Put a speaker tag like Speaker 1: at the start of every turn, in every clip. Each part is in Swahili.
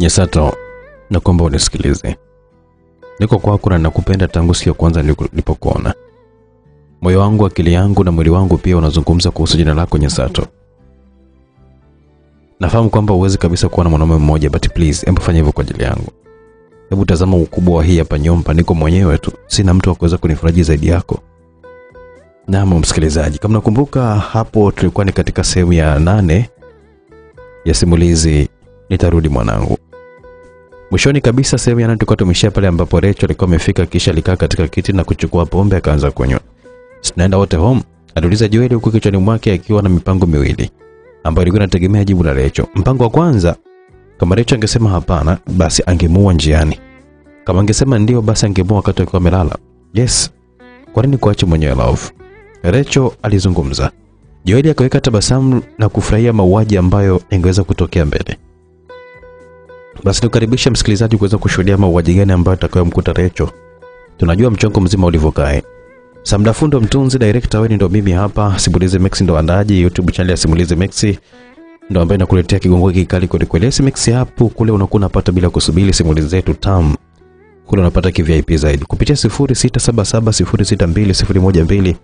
Speaker 1: Nyesato, nakuomba unisikilize. Niko kwako na nakupenda tangu siku ya kwanza nilipokuona. Moyo wangu, akili yangu na mwili wangu pia unazungumza kuhusu jina lako Nyesato. Nafahamu kwamba uwezi kabisa kuwa na mwanaume mmoja, but please, hebu fanya hivyo kwa ajili yangu. Hebu tazama ukubwa wa hii hapa nyumba, niko mwenyewe tu. Sina mtu wa kuweza kunifuraji zaidi yako. Naam msikilizaji, kama nakumbuka hapo tulikuwa ni katika sehemu ya 8 ya simulizi Nitarudi Mwanangu. Mwishoni kabisa sehemu ya 8 tulikuwa tumeshia pale ambapo Rachel alikuwa amefika, kisha alikaa katika kiti na kuchukua pombe akaanza kunywa. Tunaenda wote home, aliuliza Joel huku kichwani mwake akiwa na mipango miwili ambayo ilikuwa inategemea jibu la Rachel. Mpango wa kwanza, kama Rachel angesema hapana, basi angemuua njiani. Kama angesema ndio, basi angemuua wakati akiwa amelala. Yes. Kwa nini kuacha mwenyewe love? Rachel alizungumza. Joel akaweka tabasamu na kufurahia mauaji ambayo ingeweza kutokea mbele. Basi tukaribisha msikilizaji kuweza kushuhudia mauaji gani ambayo atakayomkuta Rachel. Tunajua mchongo mzima ulivyokaa. Samda Fundo mtunzi, director wewe ndo mimi hapa. Simulizi Max ndo andaji, YouTube channel ya Simulizi Max ndo ambaye nakuletea kigongo kikali kwa kweli. Max hapo kule unakuwa unapata bila kusubiri simulizi zetu tam. Kule unapata VIP zaidi kupitia 0677062012.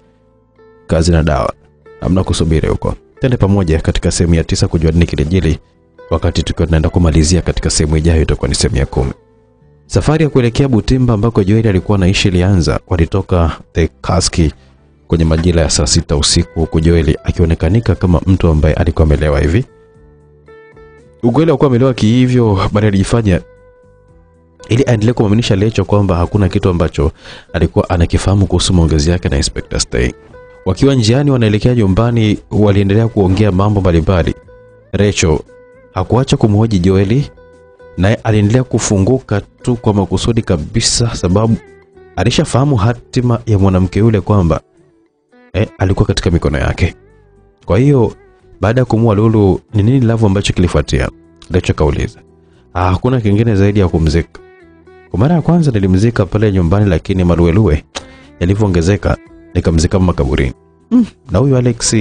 Speaker 1: Kazi na dawa. Hamna kusubiri huko. Tende pamoja katika sehemu ya 9 kujua nini kilejili, wakati tukiwa tunaenda kumalizia katika sehemu ijayo itakuwa ni sehemu ya 10. Safari ya kuelekea Butimba ambako Joel alikuwa anaishi ilianza. Walitoka The Kaski kwenye majira ya saa 6 usiku, huku Joel akionekanika kama mtu ambaye alikuwa amelewa hivi. Ukweli alikuwa amelewa kihivyo, bali alijifanya ili aendelee kumwaminisha Rachel kwamba hakuna kitu ambacho alikuwa anakifahamu kuhusu maongezi yake na Inspector Stay. Wakiwa njiani wanaelekea nyumbani, waliendelea kuongea mambo mbalimbali. Rachel hakuacha kumhoji Joel, naye aliendelea kufunguka tu kwa makusudi kabisa, sababu alishafahamu hatima ya mwanamke yule kwamba alikuwa katika mikono yake. Kwa hiyo baada ya kumua Lulu, ni nini love ambacho kilifuatia? Rachel kauliza. Hakuna kingine zaidi ya kumzika. Kwa mara ya kwanza nilimzika pale nyumbani, lakini maluelue yalivyoongezeka nikamzika makaburini. Na huyu Alex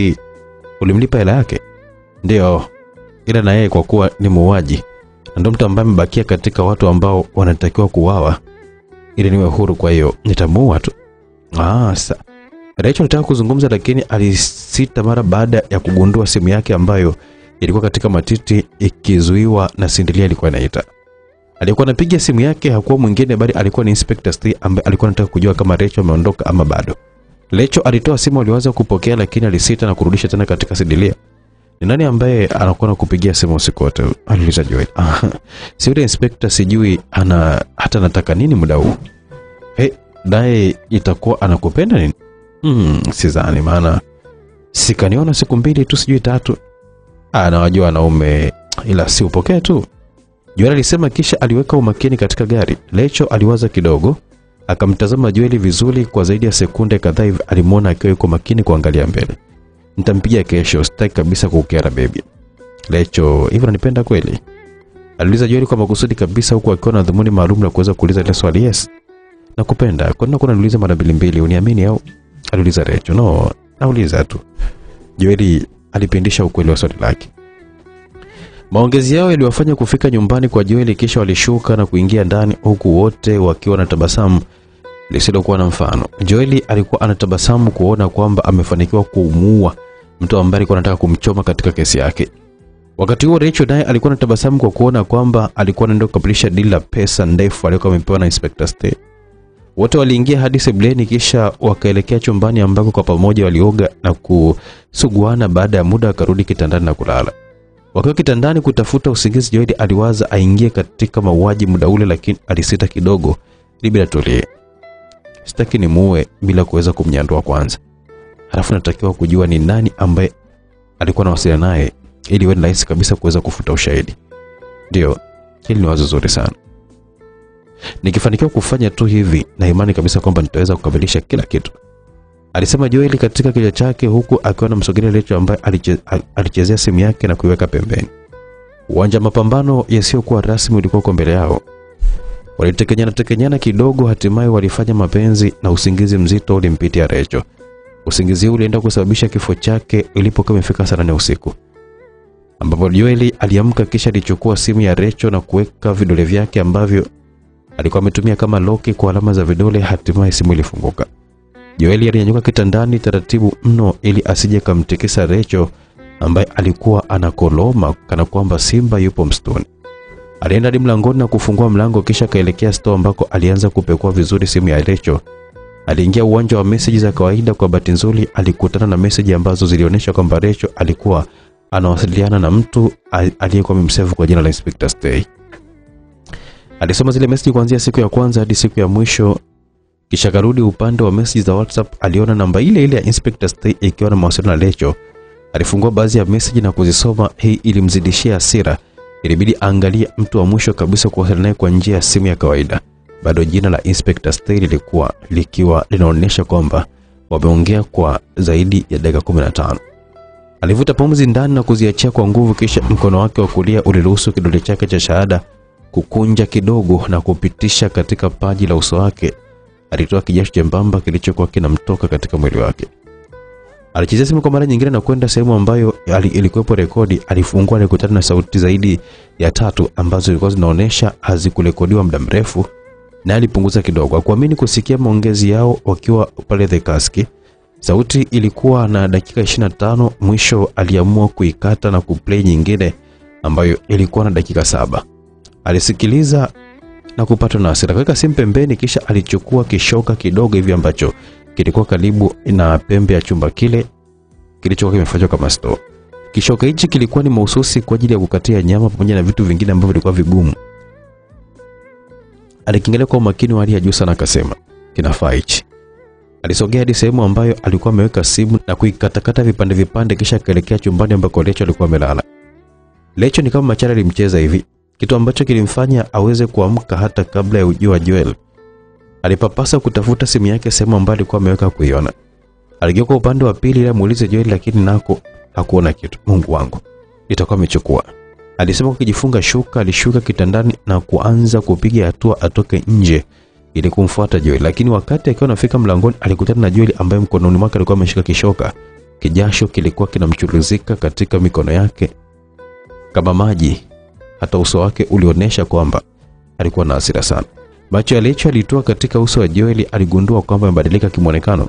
Speaker 1: ulimlipa hela yake? Ndio. Ila na yeye kwa kuwa ni muuaji, ndio mtu ambaye amebakia katika watu ambao wanatakiwa kuuawa ili niwe huru, kwa hiyo nitamuua tu. Sasa Rachel alitaka kuzungumza, lakini alisita mara baada ya kugundua simu yake ambayo ilikuwa katika matiti ikizuiwa na Cinderella alikuwa anaita. Alikuwa anapiga simu yake, hakuwa mwingine bali alikuwa ni Inspector Stay ambaye alikuwa anataka kujua kama Rachel ameondoka ama bado. Rachel alitoa simu, aliwaza kupokea lakini alisita na kurudisha tena katika Cinderella. Ni nani ambaye anakuwa anakupigia simu usiku wote? Aliuliza Joel. Si yule Inspector, sijui hata anataka nini muda huu. Naye itakuwa anakupenda nini? Sidhani, maana sikaniona siku 2 tu, sijui 3. Anawajua wanaume, ila si upokee tu, Joel alisema, kisha aliweka umakini katika gari. Rachel aliwaza kidogo, akamtazama Joel vizuri kwa zaidi ya sekunde kadhaa hivi. Alimuona akiwa yuko makini kuangalia mbele. Nitampigia kesho, sitaki kabisa kukera baby. Rachel, hivi unanipenda kweli? Aliuliza Joel kwa makusudi kabisa, huku akiwa na dhumuni maalum la kuweza kuuliza ile swali. Yes, nakupenda. Kwa nini unaniuliza mara mbili? Uniamini au? Aliuliza Rachel. No, nauliza tu. Joel alipindisha ukweli wa swali lake. Maongezi yao yaliwafanya kufika nyumbani kwa Joel, kisha walishuka na kuingia ndani, huku wote wakiwa na tabasamu lisilokuwa na mfano. Joel alikuwa anatabasamu kuona kwamba amefanikiwa kumuua mtu ambaye alikuwa anataka kumchoma katika kesi yake. Wakati huo Rachel naye alikuwa anatabasamu kwa kuona kwamba alikuwa anaenda kukamilisha deal la pesa ndefu aliyokuwa amepewa na Inspector Stay. Wote waliingia hadi sebuleni, kisha wakaelekea chumbani ambako kwa pamoja walioga na kusuguana. Baada ya muda akarudi kitandani na kulala. Wakiwa kitandani kutafuta usingizi, Joel aliwaza aingie katika mauaji muda ule, lakini alisita kidogo ili bila tulie. Sitaki nimuue bila kuweza kumnyandua kwanza. Halafu natakiwa kujua ni nani ambaye alikuwa anawasiliana naye ili iwe rahisi kabisa kuweza kufuta ushahidi. Ndio, hili ni wazo zuri sana. Nikifanikiwa kufanya tu hivi, na imani kabisa kwamba nitaweza kukamilisha kila kitu, alisema Joel katika kichwa chake, huku akiwa anamsogelea Rachel ambaye alichezea simu yake na kuiweka pembeni. Uwanja mapambano yasiyokuwa rasmi ulikuwa kwa mbele yao. Walitekenyana kidogo, hatimaye walifanya mapenzi na usingizi mzito ulimpitia Rachel. Usingizi ule ulienda kusababisha kifo chake ilipokuwa imefika saa 4 usiku. ambapo Joel aliamka kisha alichukua simu ya Rachel na kuweka vidole vyake ambavyo alikuwa ametumia kama loki kwa alama za vidole. Hatimaye simu ilifunguka. Joel alinyanyuka kitandani taratibu mno ili asije kumtikisa Rachel ambaye alikuwa anakoloma kana kwamba simba yupo msituni. Alienda hadi mlangoni na kufungua mlango kisha kaelekea store ambako alianza kupekua vizuri simu ya Rachel. Aliingia uwanja wa message za kawaida. Kwa bahati nzuri alikutana na message ambazo zilionyesha kwamba Rachel alikuwa anawasiliana na mtu aliyekuwa amemsave kwa jina la Inspector Stay. Alisoma zile message kuanzia siku ya kwanza hadi siku ya mwisho, kisha karudi upande wa message za WhatsApp. Aliona namba ile ile ya Inspector Stay ikiwa na mawasiliano na Rachel. Alifungua baadhi ya message na kuzisoma. Hii ilimzidishia hasira. Ilibidi angalie mtu wa mwisho kabisa kuwasiliana naye kwa njia ya simu ya kawaida. Bado jina la Inspector Stay lilikuwa likiwa linaonyesha kwamba wameongea kwa zaidi ya dakika 15. Alivuta pumzi ndani na kuziachia kwa nguvu, kisha mkono wake wa kulia uliruhusu kidole chake cha shahada kukunja kidogo na kupitisha katika paji la uso wake. Alitoa kijasho chembamba kilichokuwa kinamtoka katika mwili wake. Alichezea simu kwa mara nyingine na kwenda sehemu ambayo ilikuwepo rekodi. Alifungua na kukutana na sauti zaidi ya 3 ambazo zilikuwa zinaonyesha hazikurekodiwa muda mrefu, na alipunguza kidogo kuamini kusikia maongezi yao wakiwa pale the cask. Sauti ilikuwa na dakika 25. Mwisho aliamua kuikata na kuplay nyingine ambayo ilikuwa na dakika 7. Alisikiliza na kupata na hasira. Kaweka simu pembeni kisha alichukua kishoka kidogo hivi ambacho kilikuwa karibu na pembe ya chumba kile kilichokuwa kimefanywa kama store. Kishoka hichi kilikuwa ni mahususi kwa ajili ya kukatia nyama pamoja na vitu vingine ambavyo vilikuwa vigumu. Alikiangalia kwa makini wa hali ya juu sana akasema, "Kinafaa hichi." Alisogea hadi sehemu ambayo alikuwa ameweka simu na kuikatakata vipande vipande kisha kaelekea chumbani ambako Rachel alikuwa amelala. Rachel ni kama machara alimcheza hivi, kitu ambacho kilimfanya aweze kuamka hata kabla ya ujio wa Joel. Alipapasa kutafuta simu yake sehemu ambayo alikuwa ameweka kuiona. Aligeuka upande wa pili ili amuulize Joel, lakini nako hakuona kitu. Mungu wangu, itakuwa amechukua. Alisema kujifunga shuka. Alishuka kitandani na kuanza kupiga hatua atoke nje ili kumfuata Joel, lakini wakati akiwa anafika mlangoni alikutana na Joel ambaye mkononi mwake alikuwa ameshika kishoka. Kijasho kilikuwa kinamchuruzika katika mikono yake kama maji. Hata uso wake ulionyesha kwamba alikuwa na hasira sana. Macho ya Rachel alitoa katika uso wa Joel. Aligundua kwamba amebadilika kimuonekano.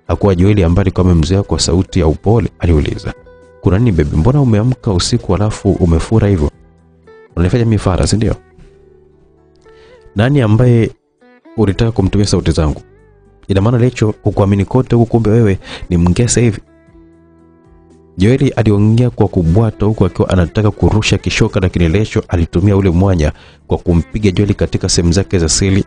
Speaker 1: Hakuwa Joel ambaye alikuwa amemzoea. Kwa sauti ya upole aliuliza, "Kuna nini baby? Mbona umeamka usiku alafu umefura hivyo? Unanifanya mifara, si ndio? Nani ambaye ulitaka kumtumia sauti zangu? Ina maana Rachel ukuamini kote huko, kumbe wewe ni mngesa hivi?" Joel aliongea kwa kubwata huku akiwa anataka kurusha kishoka, lakini Rachel alitumia ule mwanya kwa kumpiga Joel katika sehemu zake za siri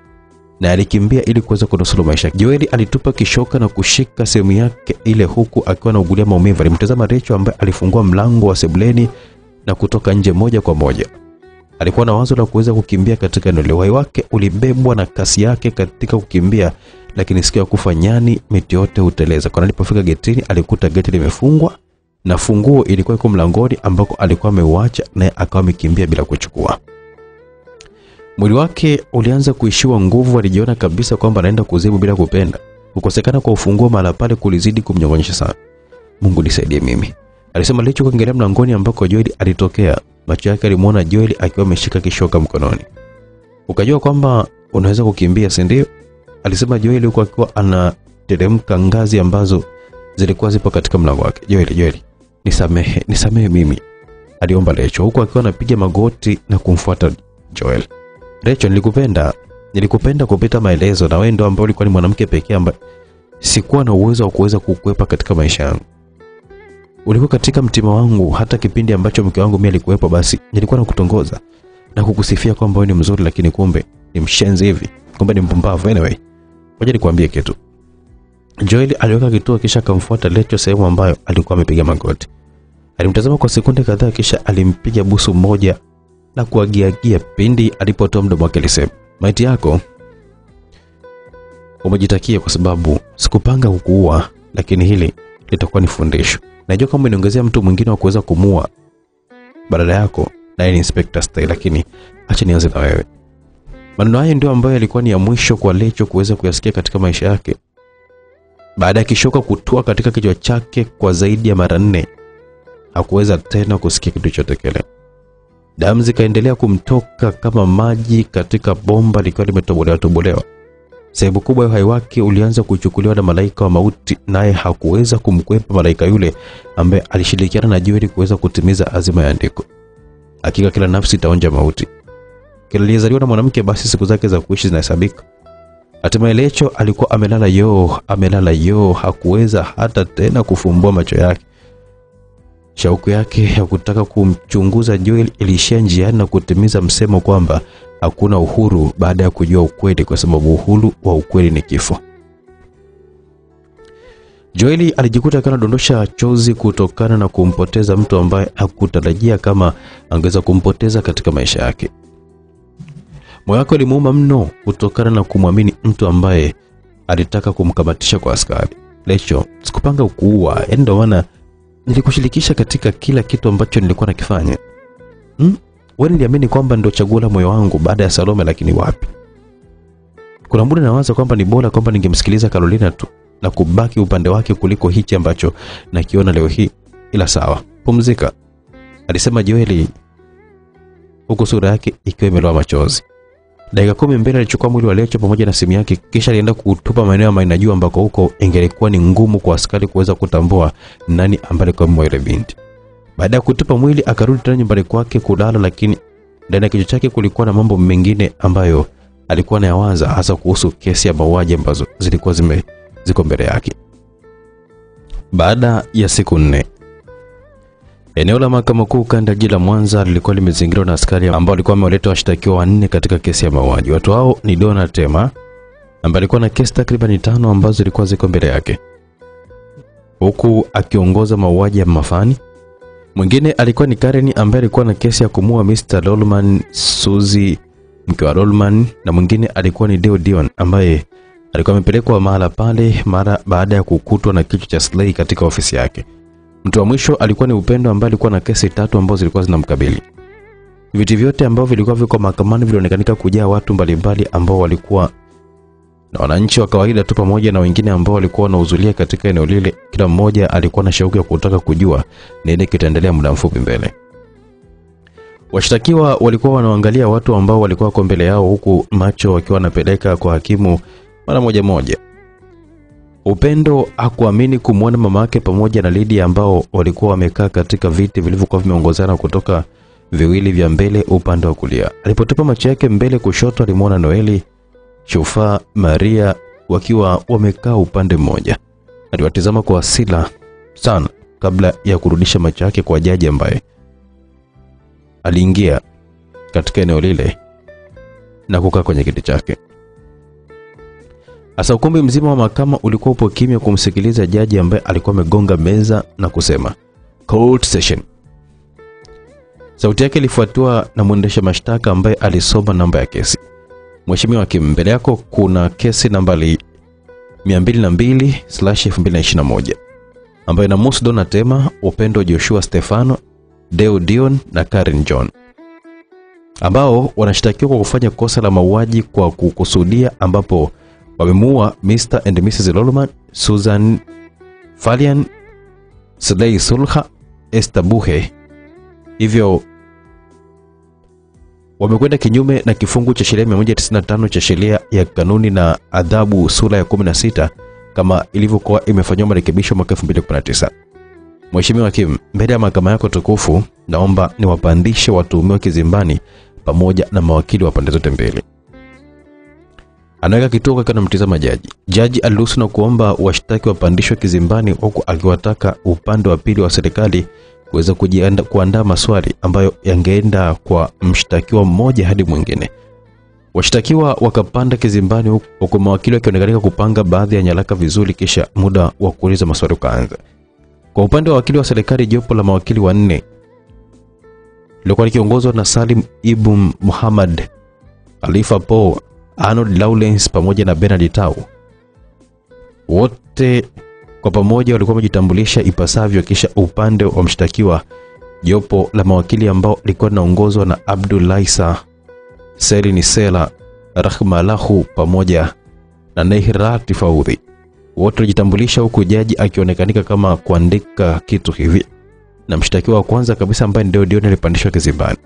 Speaker 1: na alikimbia ili kuweza kunusuru maisha. Joel alitupa kishoka na kushika sehemu yake ile huku akiwa anaugulia maumivu. Alimtazama Rachel ambaye alifungua mlango wa sebuleni na kutoka nje moja kwa moja. Alikuwa na wazo la kuweza kukimbia katika eneo. Uhai wake ulibebwa na kasi yake katika kukimbia, lakini siku ya kufa nyani miti yote huteleza. Kwa alipofika getini alikuta geti limefungwa na funguo ilikuwa iko mlangoni ambako alikuwa ameuacha, naye akawa amekimbia bila kuchukua. Mwili wake ulianza kuishiwa nguvu. Alijiona kabisa kwamba anaenda kuzimu bila kupenda. Kukosekana kwa ufunguo mahali pale kulizidi kumnyong'onyesha sana. "Mungu nisaidie mimi," alisema Rachel kuangalia mlangoni ambako Joel alitokea. Macho yake alimuona Joel akiwa ameshika kishoka mkononi. "Ukajua kwamba unaweza kukimbia, si ndio?" alisema Joel huko akiwa anateremka ngazi ambazo zilikuwa zipo katika mlango wake. Joel, nisamehe mimi," aliomba Rachel huko akiwa anapiga magoti na kumfuata Joel. "Rachel, nilikupenda kupita maelezo, na wewe ndio ambaye ulikuwa ni mwanamke pekee ambaye sikuwa na uwezo wa kuweza kukwepa katika maisha yangu. Ulikuwa katika mtima wangu hata kipindi ambacho mke wangu mimi alikuwepo. Basi nilikuwa nakutongoza na kukusifia kwamba wewe ni mzuri, lakini kumbe ni mshenzi hivi, kumbe ni mpumbavu. Anyway, ngoja nikwambie kitu." Joel aliweka kituo kisha akamfuata Rachel sehemu ambayo alikuwa amepiga magoti. Alimtazama kwa sekunde kadhaa kisha alimpiga busu moja na kuagiagia. Pindi alipotoa mdomo wake alisema, "Maiti yako umejitakia kwa sababu sikupanga kukuua, lakini hili litakuwa ni fundisho. Najua kama niongezea mtu mwingine wa kuweza kumua badala yako na ni Inspector Stay, lakini acha nianze na wewe." Maneno haya ndio ambayo yalikuwa ni ya mwisho kwa Rachel kuweza kuyasikia katika maisha yake. Baada ya kishoka kutua katika kichwa chake kwa zaidi ya mara 4, hakuweza tena kusikia kitu chochote kile. Damu zikaendelea kumtoka kama maji katika bomba likiwa limetobolewa. Sehemu kubwa ya uhai wake ulianza kuchukuliwa na malaika wa mauti, naye hakuweza kumkwepa malaika yule ambaye alishirikiana na Joel kuweza kutimiza azima ya andiko. Hakika kila nafsi itaonja mauti. Kila aliyezaliwa na mwanamke basi siku zake za kuishi zinahesabika. Hatimaye Lecho alikuwa amelala yo, hakuweza hata tena kufumbua macho yake. Shauku yake ya kutaka kumchunguza Joel ilishia njiani na kutimiza msemo kwamba hakuna uhuru baada ya kujua ukweli, kwa sababu uhuru wa ukweli ni kifo. Joel alijikuta kana dondosha chozi kutokana na kumpoteza mtu ambaye hakutarajia kama angeweza kumpoteza katika maisha yake. Moyo wake ulimuuma mno kutokana na kumwamini mtu ambaye alitaka kumkamatisha kwa askari. Lecho, sikupanga kuua, ndio maana nilikushirikisha katika kila kitu ambacho nilikuwa nakifanya. Wewe niliamini kwamba ndio chaguo la moyo wangu baada ya Salome, lakini wapi. Kuna muda nawaza kwamba ni bora kwamba ningemsikiliza Carolina tu na kubaki upande wake kuliko hichi ambacho nakiona leo hii. Ila sawa, pumzika, alisema Joel, huku sura yake ikiwa imeloa machozi. Dakika 10 mbele alichukua mwili wa Lecho pamoja na simu yake, kisha alienda kutupa maeneo ya Maina juu ambako huko ingelikuwa ni ngumu kwa askari kuweza kutambua nani ambaye alikuwa yule binti. Baada ya kutupa mwili akarudi tena nyumbani kwake kulala, lakini ndani ya kichwa chake kulikuwa na mambo mengine ambayo alikuwa anayawaza, hasa kuhusu kesi ya mauaji ambazo zilikuwa ziko mbele yake. Baada ya siku 4, eneo la mahakama kuu kanda jiji la Mwanza lilikuwa limezingirwa na askari ambao walikuwa wameleta washtakiwa 4 katika kesi ya mauaji. Watu hao ni Dona Tema ambaye alikuwa na kesi takriban 5 ambazo zilikuwa ziko mbele yake, huku akiongoza mauaji ya Mafani. Mwingine alikuwa ni Karen ambaye alikuwa na kesi ya kumua Mr. Lolman, Suzy mke wa Lolman, na mwingine alikuwa ni Deo Dion ambaye alikuwa amepelekwa mahala pale mara baada ya kukutwa na kichwa cha Slay katika ofisi yake. Mtu wa mwisho alikuwa ni Upendo ambaye alikuwa na kesi 3 ambazo zilikuwa zinamkabili. Viti vyote ambavyo vilikuwa viko mahakamani vilionekana kujaa watu mbalimbali ambao walikuwa na wananchi wa kawaida tu pamoja na wengine ambao walikuwa wanahudhuria katika eneo lile. Kila mmoja alikuwa na shauku ya kutaka kujua nini kitaendelea muda mfupi mbele. Washtakiwa walikuwa wanaangalia watu ambao walikuwa kwa mbele yao, huku macho wakiwa wanapeleka kwa hakimu mara moja. Upendo hakuamini kumwona mama yake pamoja na Lydia ambao walikuwa wamekaa katika viti vilivyokuwa vimeongozana kutoka viwili vya mbele upande wa kulia. Alipotupa macho yake mbele kushoto, alimwona Noeli, Shufa, Maria wakiwa wamekaa upande mmoja. Aliwatazama kwa hasira sana kabla ya kurudisha macho yake kwa jaji ambaye aliingia katika eneo lile na kukaa kwenye kiti chake. Asa ukumbi mzima wa mahakama ulikuwa upo kimya kumsikiliza jaji ambaye alikuwa amegonga meza na kusema court session. Sauti yake ilifuatiwa na mwendesha mashtaka ambaye alisoma namba ya kesi. Mheshimiwa hakimu, mbele yako kuna kesi nambari 202/2021 ambayo inamhusu Dona Tema, Upendo Joshua Stefano, Deo Dion na Karen John, ambao wanashtakiwa kwa kufanya kosa la mauaji kwa kukusudia, ambapo wamemuua Mr. and Mrs. Lolman, Susan Falian, Slay Sulha, Esther Buhe. Hivyo wamekwenda kinyume na kifungu cha sheria 195 cha sheria ya kanuni na adhabu sura ya 16 kama ilivyokuwa imefanywa marekebisho mwaka 2019. Mheshimiwa hakimu, mbele ya mahakama yako tukufu, naomba niwapandishe watuhumiwa kizimbani pamoja na mawakili wa pande zote mbili. Anaweka kituo kwa mtazama jaji. Jaji aliruhusu na kuomba washtaki wapandishwe kizimbani, huku akiwataka upande wa pili wa serikali kuweza kuandaa maswali ambayo yangeenda kwa mshtakiwa mmoja hadi mwingine. Washtakiwa wakapanda kizimbani, huku mawakili wakionekana kupanga baadhi ya nyaraka vizuri, kisha muda wa kuuliza maswali ukaanza. Kwa upande wa wakili wa serikali, jopo la mawakili 4 lilikuwa likiongozwa na Salim Ibn Muhammad, Khalifa Po, Arnold Lawrence pamoja na Bernard Tau. Wote kwa pamoja walikuwa wamejitambulisha ipasavyo, kisha upande wa mshtakiwa, jopo la mawakili ambao lilikuwa linaongozwa na Abdulaisa Serini Sela, Rahma Lahu pamoja na Nehrat Faudhi. Wote walijitambulisha, huku jaji akionekanika kama kuandika kitu hivi: na mshtakiwa wa kwanza kabisa ambaye ni Deodion alipandishwa kizimbani.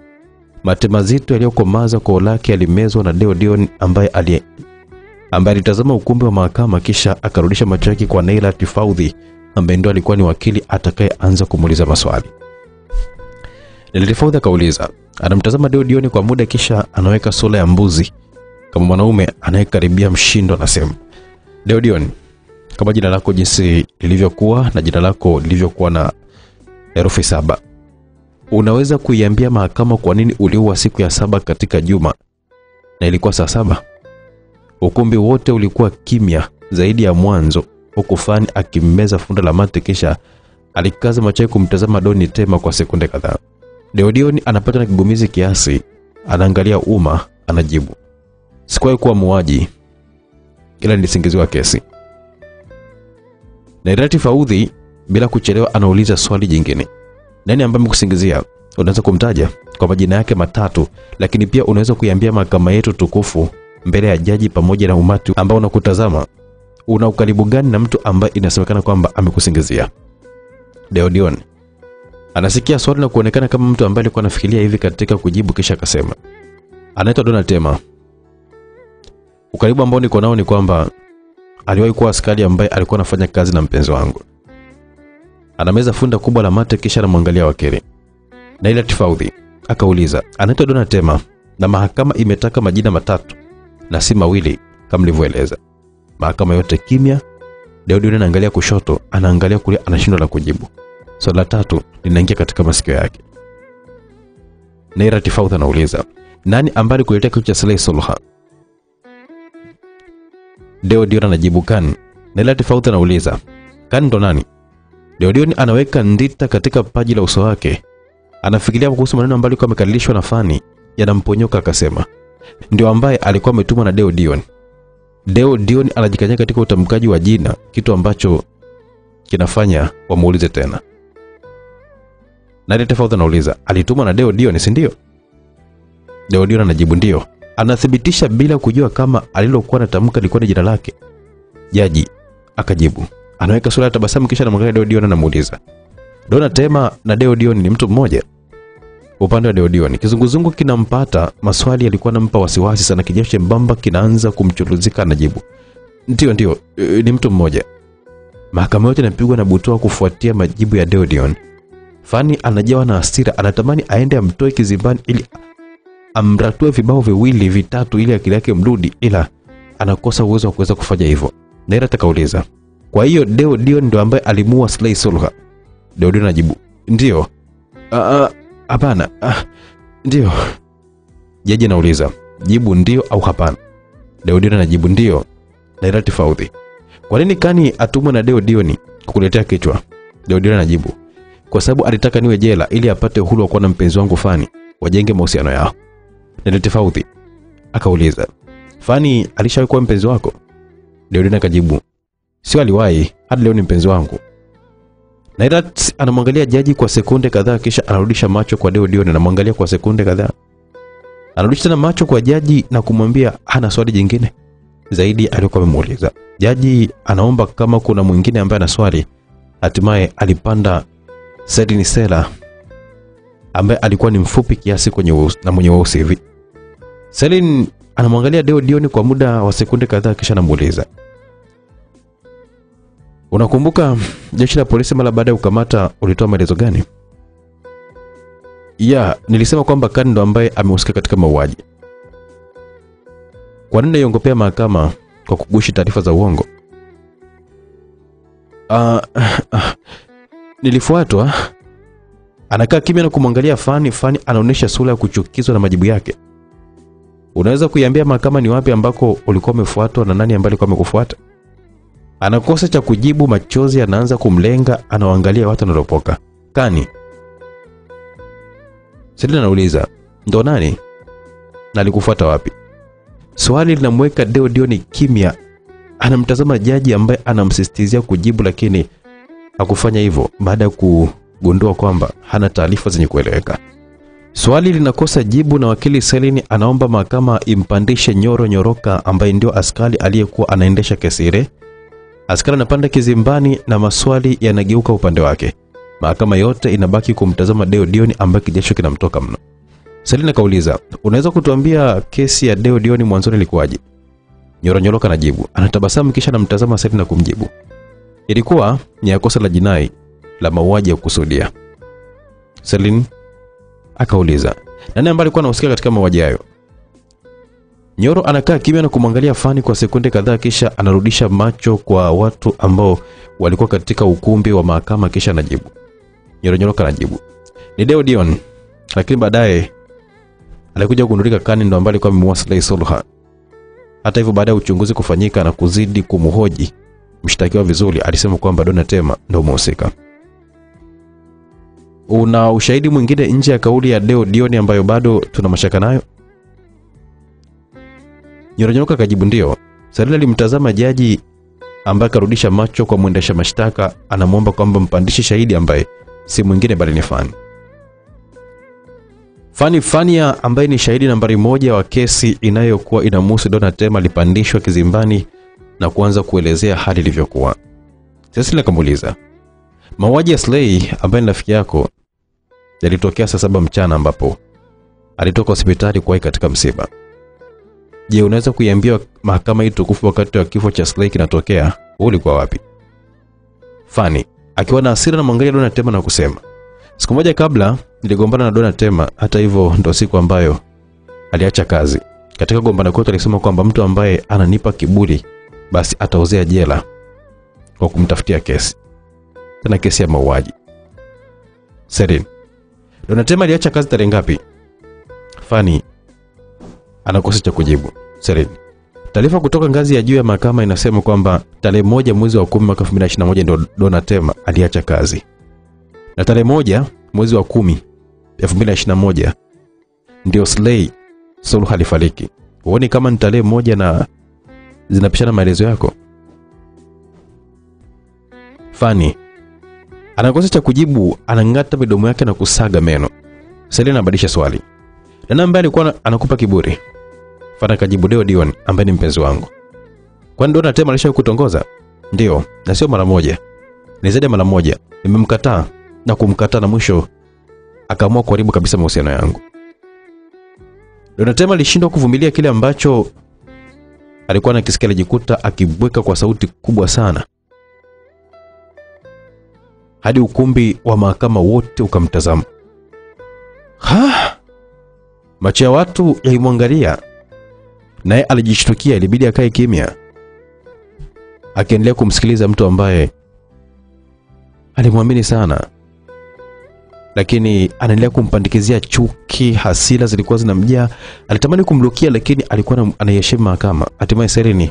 Speaker 1: Mate mazito yaliyokomaza koo lake yalimezwa na Deodion ambaye alitazama ukumbi wa mahakama, kisha akarudisha macho yake kwa Naila Tifaudhi ambaye ndo alikuwa ni wakili atakayeanza kumuuliza maswali. Naila Tifaudhi akauliza, anamtazama Deodion kwa muda, kisha anaweka sura ya mbuzi kama mwanaume anayekaribia mshindo, anasema, Deodion, kama jina lako jinsi lilivyokuwa na jina lako lilivyokuwa na herufi 7, unaweza kuiambia mahakama kwa nini uliua siku ya 7 katika juma na ilikuwa saa 7? Ukumbi wote ulikuwa kimya zaidi ya mwanzo, huku Fani akimmeza funda la mate, kisha alikaza macho yake kumtazama Doni Tema kwa sekunde kadhaa. Deodion anapata na kigumizi kiasi, anaangalia anajibu, sikuwahi kuwa muuaji, ila nilisingiziwa kesi. Naila Tifaudhi bila kuchelewa anauliza swali jingine, nani ambaye amekusingizia? Unaweza kumtaja kwa majina yake matatu, lakini pia unaweza kuiambia mahakama yetu tukufu mbele ya jaji pamoja na umati ambao unakutazama, una ukaribu gani na mtu ambaye inasemekana kwamba amekusingizia? Deodion anasikia swali na kuonekana kama mtu ambaye alikuwa anafikiria hivi katika kujibu, kisha akasema, anaitwa Dona Tema. Ukaribu ambao niko nao ni kwamba aliwahi kuwa askari ambaye alikuwa anafanya kazi na mpenzi wangu. Anameza funda kubwa la mate, kisha anamwangalia wakili. Naila Tifaudhi akauliza, anaitwa Dona Tema na mahakama imetaka majina matatu na si mawili kama nilivyoeleza. Mahakama yote kimya. Deodion anaangalia kushoto, anaangalia kulia, anashindwa la kujibu. Swali la tatu linaingia katika masikio yake. Naila Tifaudhi anauliza, nani ambaye alikuletea kitu cha Saleh Sulha? Deodion anajibu, Kan. Naila Tifaudhi anauliza, Kan ndo nani? Deodion anaweka ndita katika paji la uso wake. Anafikiria kuhusu maneno ambayo alikuwa amekalilishwa na Fani, yanamponyoka, akasema, ndio ambaye alikuwa ametumwa na Deodion. Deodion anajikanya katika utamkaji wa jina, kitu ambacho kinafanya wamuulize tena. Naila Tifaudhi anauliza, alitumwa na Deodion, si ndio? Deodion anajibu ndio. Anathibitisha bila kujua kama alilokuwa anatamka lilikuwa ni jina lake. Jaji akajibu. Anaweka sura ya tabasamu, kisha anamwangalia Deodion na anamuuliza, Dona Tema na Deodion ni mtu mmoja? Upande wa Deodion kizunguzungu kinampata, maswali yalikuwa yanampa wasiwasi sana, kijeshi chembamba kinaanza kumchuluzika, anajibu, ndio, ni mtu mmoja. Mahakama yote inapigwa na butwaa kufuatia majibu ya Deodion. Fani anajawa na hasira, anatamani aende amtoe kizimbani ili amratue vibao viwili vitatu ili akili yake mrudi, ila anakosa uwezo wa kuweza kufanya hivyo. Naila akauliza, kwa hiyo Deodion ndio ambaye alimuua Saleh Sulha? Deodion anajibu, ndio. Hapana. Ndio. Jaji anauliza, jibu ndio au hapana? Deodion anajibu ndio. Naila Tifaudhi, kwa nini Kani atumwe na Deodion kukuletea kichwa? Deodion anajibu, kwa sababu alitaka niwe jela ili apate uhuru wa kuwa na mpenzi wangu Fani, wajenge mahusiano yao. Naila Tifaudhi akauliza, Fani alishawahi kuwa mpenzi wako? Deodion akajibu, sio aliwahi, hadi leo ni mpenzi wangu. Naila anamwangalia jaji kwa sekunde kadhaa, kisha anarudisha macho kwa Deodion na anamwangalia kwa sekunde kadhaa. Anarudisha tena macho kwa jaji na kumwambia hana swali jingine zaidi aliyokuwa amemuuliza. Jaji anaomba kama kuna mwingine ambaye ana swali. Hatimaye alipanda Said Sela ambaye alikuwa ni mfupi kiasi na mwenye weusi hivi. Said anamwangalia Deodion kwa muda wa sekunde kadhaa, kisha anamuuliza, unakumbuka jeshi la polisi mara baada ya kukamata ulitoa maelezo gani? Nilisema kwamba Kani ndo ambaye amehusika katika mauaji. Kwa nini iongopea mahakama kwa kugushi taarifa za uongo? Nilifuatwa. Anakaa kimya na kumwangalia Fani. Fani anaonesha sura ya kuchukizwa na majibu yake. Unaweza kuiambia mahakama ni wapi ambako ulikuwa umefuatwa na nani ambaye alikuwa amekufuata? Anakosa cha kujibu, machozi yanaanza kumlenga, anawaangalia watu wanalopoka. Kani. Selina anauliza, ndo nani? Na alikufuata wapi? Swali linamweka Deodion kimya. Anamtazama jaji ambaye anamsisitizia kujibu, lakini hakufanya hivyo baada ya kugundua kwamba hana taarifa zenye kueleweka. Swali linakosa jibu na wakili Selini anaomba mahakama impandishe Nyoro Nyoroka ambaye ndio askari aliyekuwa anaendesha kesi ile. Askari anapanda kizimbani na maswali yanageuka upande wake. Mahakama yote inabaki kumtazama Deo Dioni ambaye kijasho kinamtoka mno. Selina akauliza, unaweza kutuambia kesi ya Deo Dioni mwanzoni ilikuwaje? Nyoronyoroka anajibu. Anatabasamu kisha anamtazama Selina kumjibu. Ilikuwa ni ya kosa la jinai la mauaji ya kukusudia. Selina akauliza, nani ambaye alikuwa anahusika katika mauaji hayo? Nyoro anakaa kimya na kumwangalia Fani kwa sekunde kadhaa kisha anarudisha macho kwa watu ambao walikuwa katika ukumbi wa mahakama kisha anajibu. Nyoronyoroka anajibu, ni Deo Dion, lakini baadaye alikuja kugundulika Kani ndo ambaye alikuwa amemuua Slay Solha. Hata hivyo baada ya uchunguzi kufanyika na kuzidi kumhoji mshtakiwa vizuri, alisema kwamba Donatema ndio mhusika. Una ushahidi mwingine nje ya kauli ya Deo Dion ambayo bado tuna mashaka nayo? Nyoronyoroka akajibu ndio. Selina alimtazama jaji ambaye karudisha macho kwa mwendesha mashtaka, anamuomba kwamba mpandishe shahidi ambaye si mwingine bali ni Fania ambaye ni shahidi nambari 1 wa kesi inayokuwa inamhusu Donatema alipandishwa kizimbani na kuanza kuelezea hali ilivyokuwa. Cecily akamuuliza, mauaji ya Slay ambaye ni rafiki yako yalitokea saa 7 mchana ambapo alitoka hospitali kwa katika msiba. Je, unaweza kuiambia mahakama hii tukufu wakati wa kifo cha Slay kinatokea ulikuwa wapi? Fani akiwa na hasira na mwangalia Donatema na kusema, siku moja kabla niligombana na Donatema, hata hivyo ndo siku ambayo aliacha kazi. Katika gombana kwetu alisema kwamba mtu ambaye ananipa kiburi basi ataozea jela kwa kumtafutia kesi. Tena kesi ya mauaji. Selina, Donatema aliacha kazi tarehe ngapi? Fani anakosa cha kujibu. Selina, taarifa kutoka ngazi ya juu ya mahakama inasema kwamba tarehe 1 mwezi wa 10 mwaka 2021 ndio Donatema aliacha kazi. Na tarehe 1 mwezi wa 10 2021 ndio Slay Solha alifariki. Uone kama ni tarehe 1 na zinapishana maelezo yako? Fani anakosa cha kujibu, anangata midomo yake na kusaga meno. Selina anabadilisha swali, nani ambaye alikuwa anakupa kiburi? Fani akajibu, Deo Dion ambaye ni mpenzi wangu. Kwani Donatema alishakutongoza? Ndio, na sio mara moja, ni zaidi ya mara moja. Nimemkataa na kumkataa na mwisho akaamua kuharibu kabisa mahusiano yangu. Donatema alishindwa kuvumilia kile ambacho alikuwa anakisikia, alijikuta akibweka kwa sauti kubwa sana hadi ukumbi wa mahakama wote ukamtazama. Macho ya watu yalimwangalia, naye alijishtukia, ilibidi akae kimya akiendelea kumsikiliza mtu ambaye alimwamini sana, lakini anaendelea kumpandikizia chuki. Hasira zilikuwa zinamjaa, alitamani kumlukia lakini alikuwa anayeheshimu mahakama. Hatimaye Selina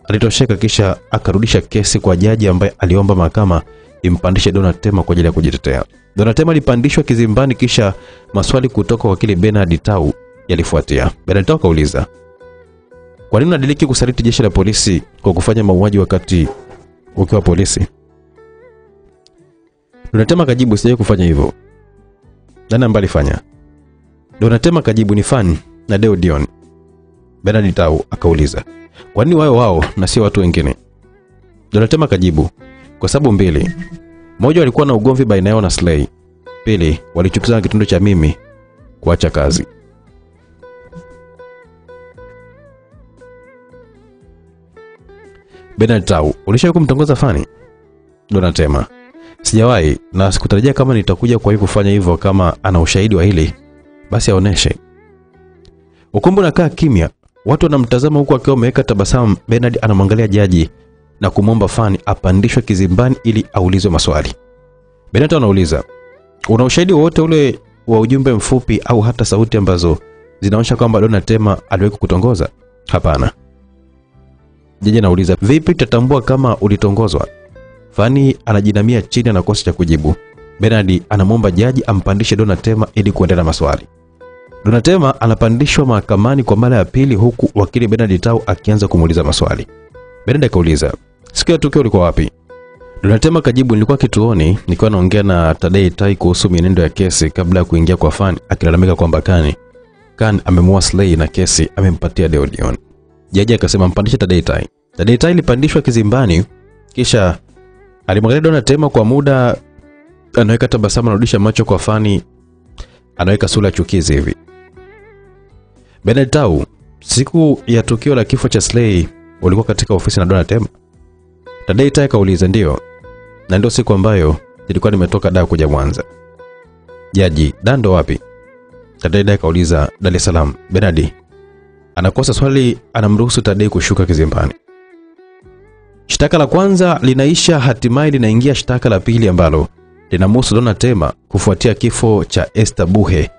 Speaker 1: alitosheka kisha akarudisha kesi kwa jaji ambaye aliomba mahakama impandishe Donatema kwa ajili ya kujitetea. Donatema alipandishwa kizimbani kisha maswali kutoka kwa wakili Bernard Tau yalifuatia. Bernard Tau kauliza, kwa nini unadiliki kusaliti jeshi la polisi kwa kufanya mauaji wakati ukiwa polisi? Donatema kajibu, sijawahi kufanya hivyo. Nani ambaye alifanya? Donatema kajibu, ni Fani na Deo Dion. Bernard Tau akauliza, kwa nini wao na sio watu wengine? Donatema kajibu, kwa sababu mbili. Moja, walikuwa na ugomvi baina yao na Slay. Pili, walichukizana kitendo cha mimi kuacha kazi. Bernard Tau, ulishawahi kumtongoza Fani? Donatema, sijawahi na sikutarajia kama nitakuja kwa hivyo kufanya hivyo. Kama ana ushahidi wa hili basi aoneshe. Ukumbi unakaa kimya, watu wanamtazama huku akiwa ameweka tabasamu. Bernard anamwangalia jaji na kumwomba Fani apandishwe kizimbani ili aulizwe maswali. Bernard anauliza, una ushahidi wote ule wa ujumbe mfupi au hata sauti ambazo zinaonyesha kwamba Donatema aliwahi kukutongoza? Hapana. Jaji anauliza, vipi tutatambua kama ulitongozwa? Fani anajinamia chini na kosa cha kujibu. Bernard anamwomba jaji ampandishe Donatema ili kuendelea maswali. Donatema anapandishwa mahakamani kwa mara ya pili huku wakili Bernard Tau akianza kumuuliza maswali. Bernard akauliza, siku ya tukio ulikuwa wapi? Donatema kajibu, nilikuwa kituoni nikiwa naongea na Tadei Tai kuhusu mienendo ya kesi kabla ya kuingia kwa Fani, akilalamika kwamba Khan amemuua Slay na kesi amempatia Deo Dion. Jaji akasema mpandishe Tadei Tai. Tadei Tai alipandishwa kizimbani kisha alimwangalia Donatema kwa muda Anaweka tabasamu, anarudisha macho kwa Fani, anaweka sura chukizi hivi. Bernard Tau, siku ya tukio la kifo cha Slay ulikuwa katika ofisi na Donna Tema? Tadei Tai kauliza. Ndio. Na ndio siku ambayo nilikuwa nimetoka Dar kuja Mwanza. Jaji, Dando wapi? Tadei Tai kauliza. Dar es Salaam. Bernard anakosa swali, anamruhusu Tadei kushuka kizimbani. Shtaka la kwanza linaisha, hatimaye linaingia shtaka la pili ambalo linamhusu Donna Tema kufuatia kifo cha Esther Buhe.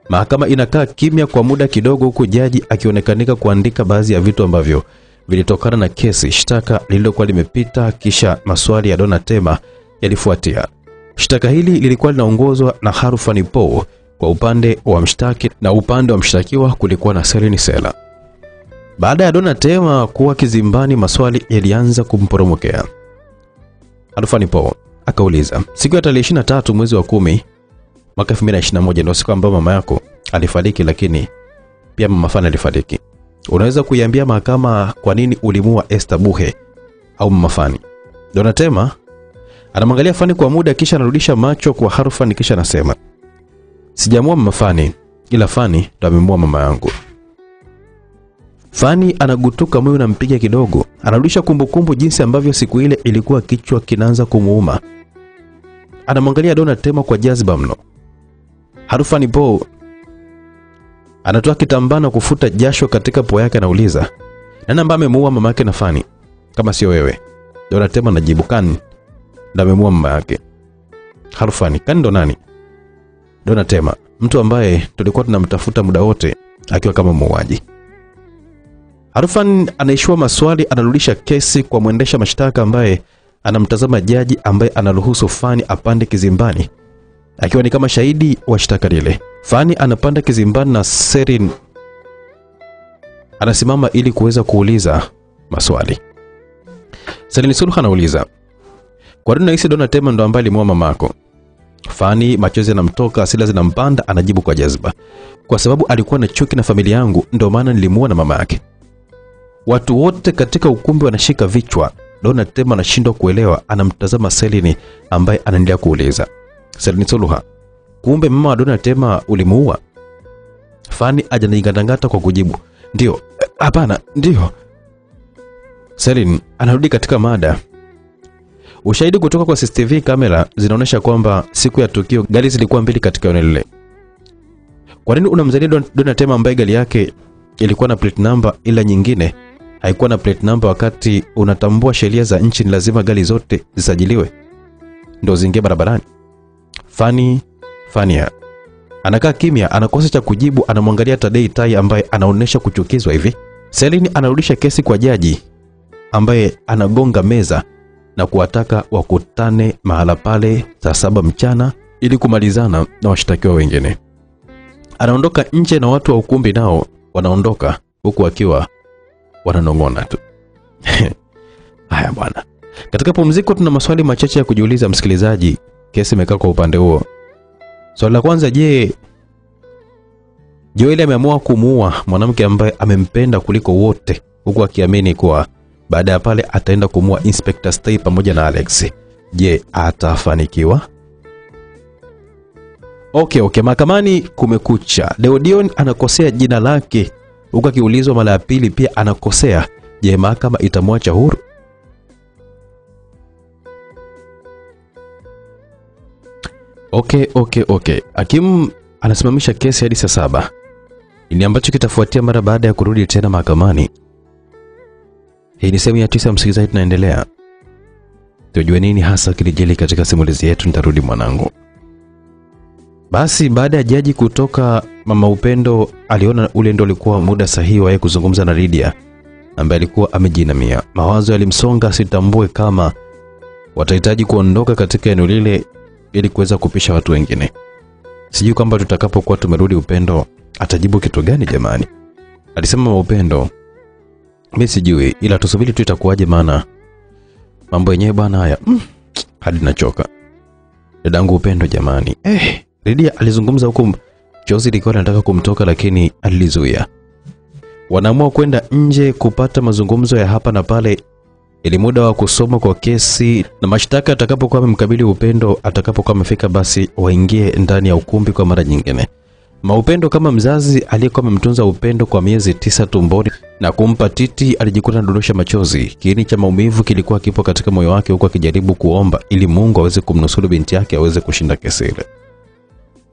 Speaker 1: Mahakama inakaa kimya kwa muda kidogo, huku jaji akionekanika kuandika baadhi ya vitu ambavyo vilitokana na kesi shtaka lililokuwa limepita, kisha maswali ya Donna Tema yalifuatia. Shtaka hili lilikuwa linaongozwa na Harufani Po kwa upande wa mshtaki, na upande wa mshtakiwa kulikuwa na Selini Sela. Baada ya Donna Tema kuwa kizimbani, maswali yalianza kumporomokea. Harufani Po akauliza, siku ya tarehe 23 mwezi wa 10 mwaka 2021 ndio siku ambayo mama yako alifariki, lakini pia mama Fani alifariki. Unaweza kuiambia mahakama kwa nini ulimua Esther Buhe au mama Fani? Donna Tema anamwangalia Fani kwa muda, kisha anarudisha macho kwa Harufani, kisha anasema, sijamua mama Fani, ila Fani ndo amemua mama yangu. Fani anagutuka, moyo unampiga kidogo, anarudisha kumbukumbu jinsi ambavyo siku ile ilikuwa kichwa kinaanza kumuuma. Anamwangalia Donna Tema kwa jazba mno. Harufani Po anatoa kitambaa kufuta jasho katika pua yake, anauliza, nani ambaye amemuua mama yake na Fani kama sio wewe? Donna Tema anajibu, Kan ndo amemuua mama yake. Harufani, Kan ndo nani? Donna Tema, mtu ambaye tulikuwa tunamtafuta muda wote akiwa kama muuaji. Harufani anaishua maswali, anarudisha kesi kwa mwendesha mashtaka ambaye anamtazama jaji ambaye anaruhusu Fani apande kizimbani akiwa ni kama shahidi wa shtaka lile. Fani anapanda kizimbani na Serin anasimama ili kuweza kuuliza maswali. Selini Suluhu anauliza, kwa nini unahisi Donna Tema ndo ambaye alimuua mamako? Fani machozi yanamtoka, asila zinampanda, anajibu kwa jazba, kwa sababu alikuwa na chuki na familia yangu, ndio maana nilimuua na mama yake. Watu wote katika ukumbi wanashika vichwa. Donna Tema anashindwa kuelewa, anamtazama Selini ambaye anaendelea kuuliza. Selini Suluhu, kumbe mama wa Donna Tema ulimuua? Fani ajaningandangata kwa kujibu, ndio. Hapana, ndio. Selini anarudi katika mada. Ushahidi kutoka kwa CCTV kamera zinaonyesha kwamba siku ya tukio gari zilikuwa mbili katika eneo lile. Kwa nini unamzania Donna Tema ambaye gari yake ilikuwa na plate number ila nyingine haikuwa na plate number, wakati unatambua sheria za nchi ni lazima gari zote zisajiliwe ndio ziingie barabarani? Fania anakaa kimya, anakosa cha kujibu, anamwangalia Tadei Tai ambaye anaonesha kuchukizwa hivi. Selini anarudisha kesi kwa jaji ambaye anagonga meza na kuwataka wakutane mahala pale saa 7 mchana ili kumalizana na washtakiwa wengine. Anaondoka nje na watu wa ukumbi nao wanaondoka huku wakiwa wananong'ona tu. Haya bwana. Katika pumziko tuna maswali machache ya kujiuliza msikilizaji. Kesi imekaa kwa upande huo. Swali la kwanza, je, Joel ameamua kumuua mwanamke ambaye amempenda kuliko wote, huku akiamini kuwa baada ya pale ataenda kumuua Inspector Stay pamoja na Alex. Je, atafanikiwa? Okay, mahakamani kumekucha. Deodion anakosea jina lake, huku akiulizwa mara ya pili pia anakosea. Je, mahakama itamwacha huru? Okay. Hakimu anasimamisha kesi hadi saa 7. Ni ambacho kitafuatia mara baada ya kurudi tena mahakamani. Hii ni sehemu ya 9 msikilizaji, tunaendelea. Tujue nini hasa kilijili katika simulizi yetu Nitarudi Mwanangu. Basi baada ya jaji kutoka, Mama Upendo aliona ule ndio ulikuwa muda sahihi wa yeye kuzungumza na Lydia ambaye alikuwa amejinamia. Mawazo yalimsonga, sitambue kama watahitaji kuondoka katika eneo lile ili kuweza kupisha watu wengine. Sijui kwamba tutakapokuwa tumerudi Upendo atajibu kitu gani jamani. Alisema Mama Upendo, mimi sijui, ila tusubiri tu itakuwaje, maana mambo yenyewe bwana haya hadi nachoka. Dadangu Upendo jamani. Lydia alizungumza huko, chozi lilikuwa linataka kumtoka lakini alizuia. Wanaamua kwenda nje kupata mazungumzo ya hapa na pale ili muda wa kusoma kwa kesi na mashtaka atakapokuwa amemkabili Upendo atakapokuwa amefika, basi waingie ndani ya ukumbi kwa mara nyingine. Upendo kama mzazi aliyekuwa amemtunza Upendo kwa miezi 9 tumboni na kumpa titi, alijikuta anadondosha machozi. Kiini cha maumivu kilikuwa kipo katika moyo wake, huko akijaribu kuomba ili Mungu aweze kumnusuru binti yake aweze kushinda kesi ile.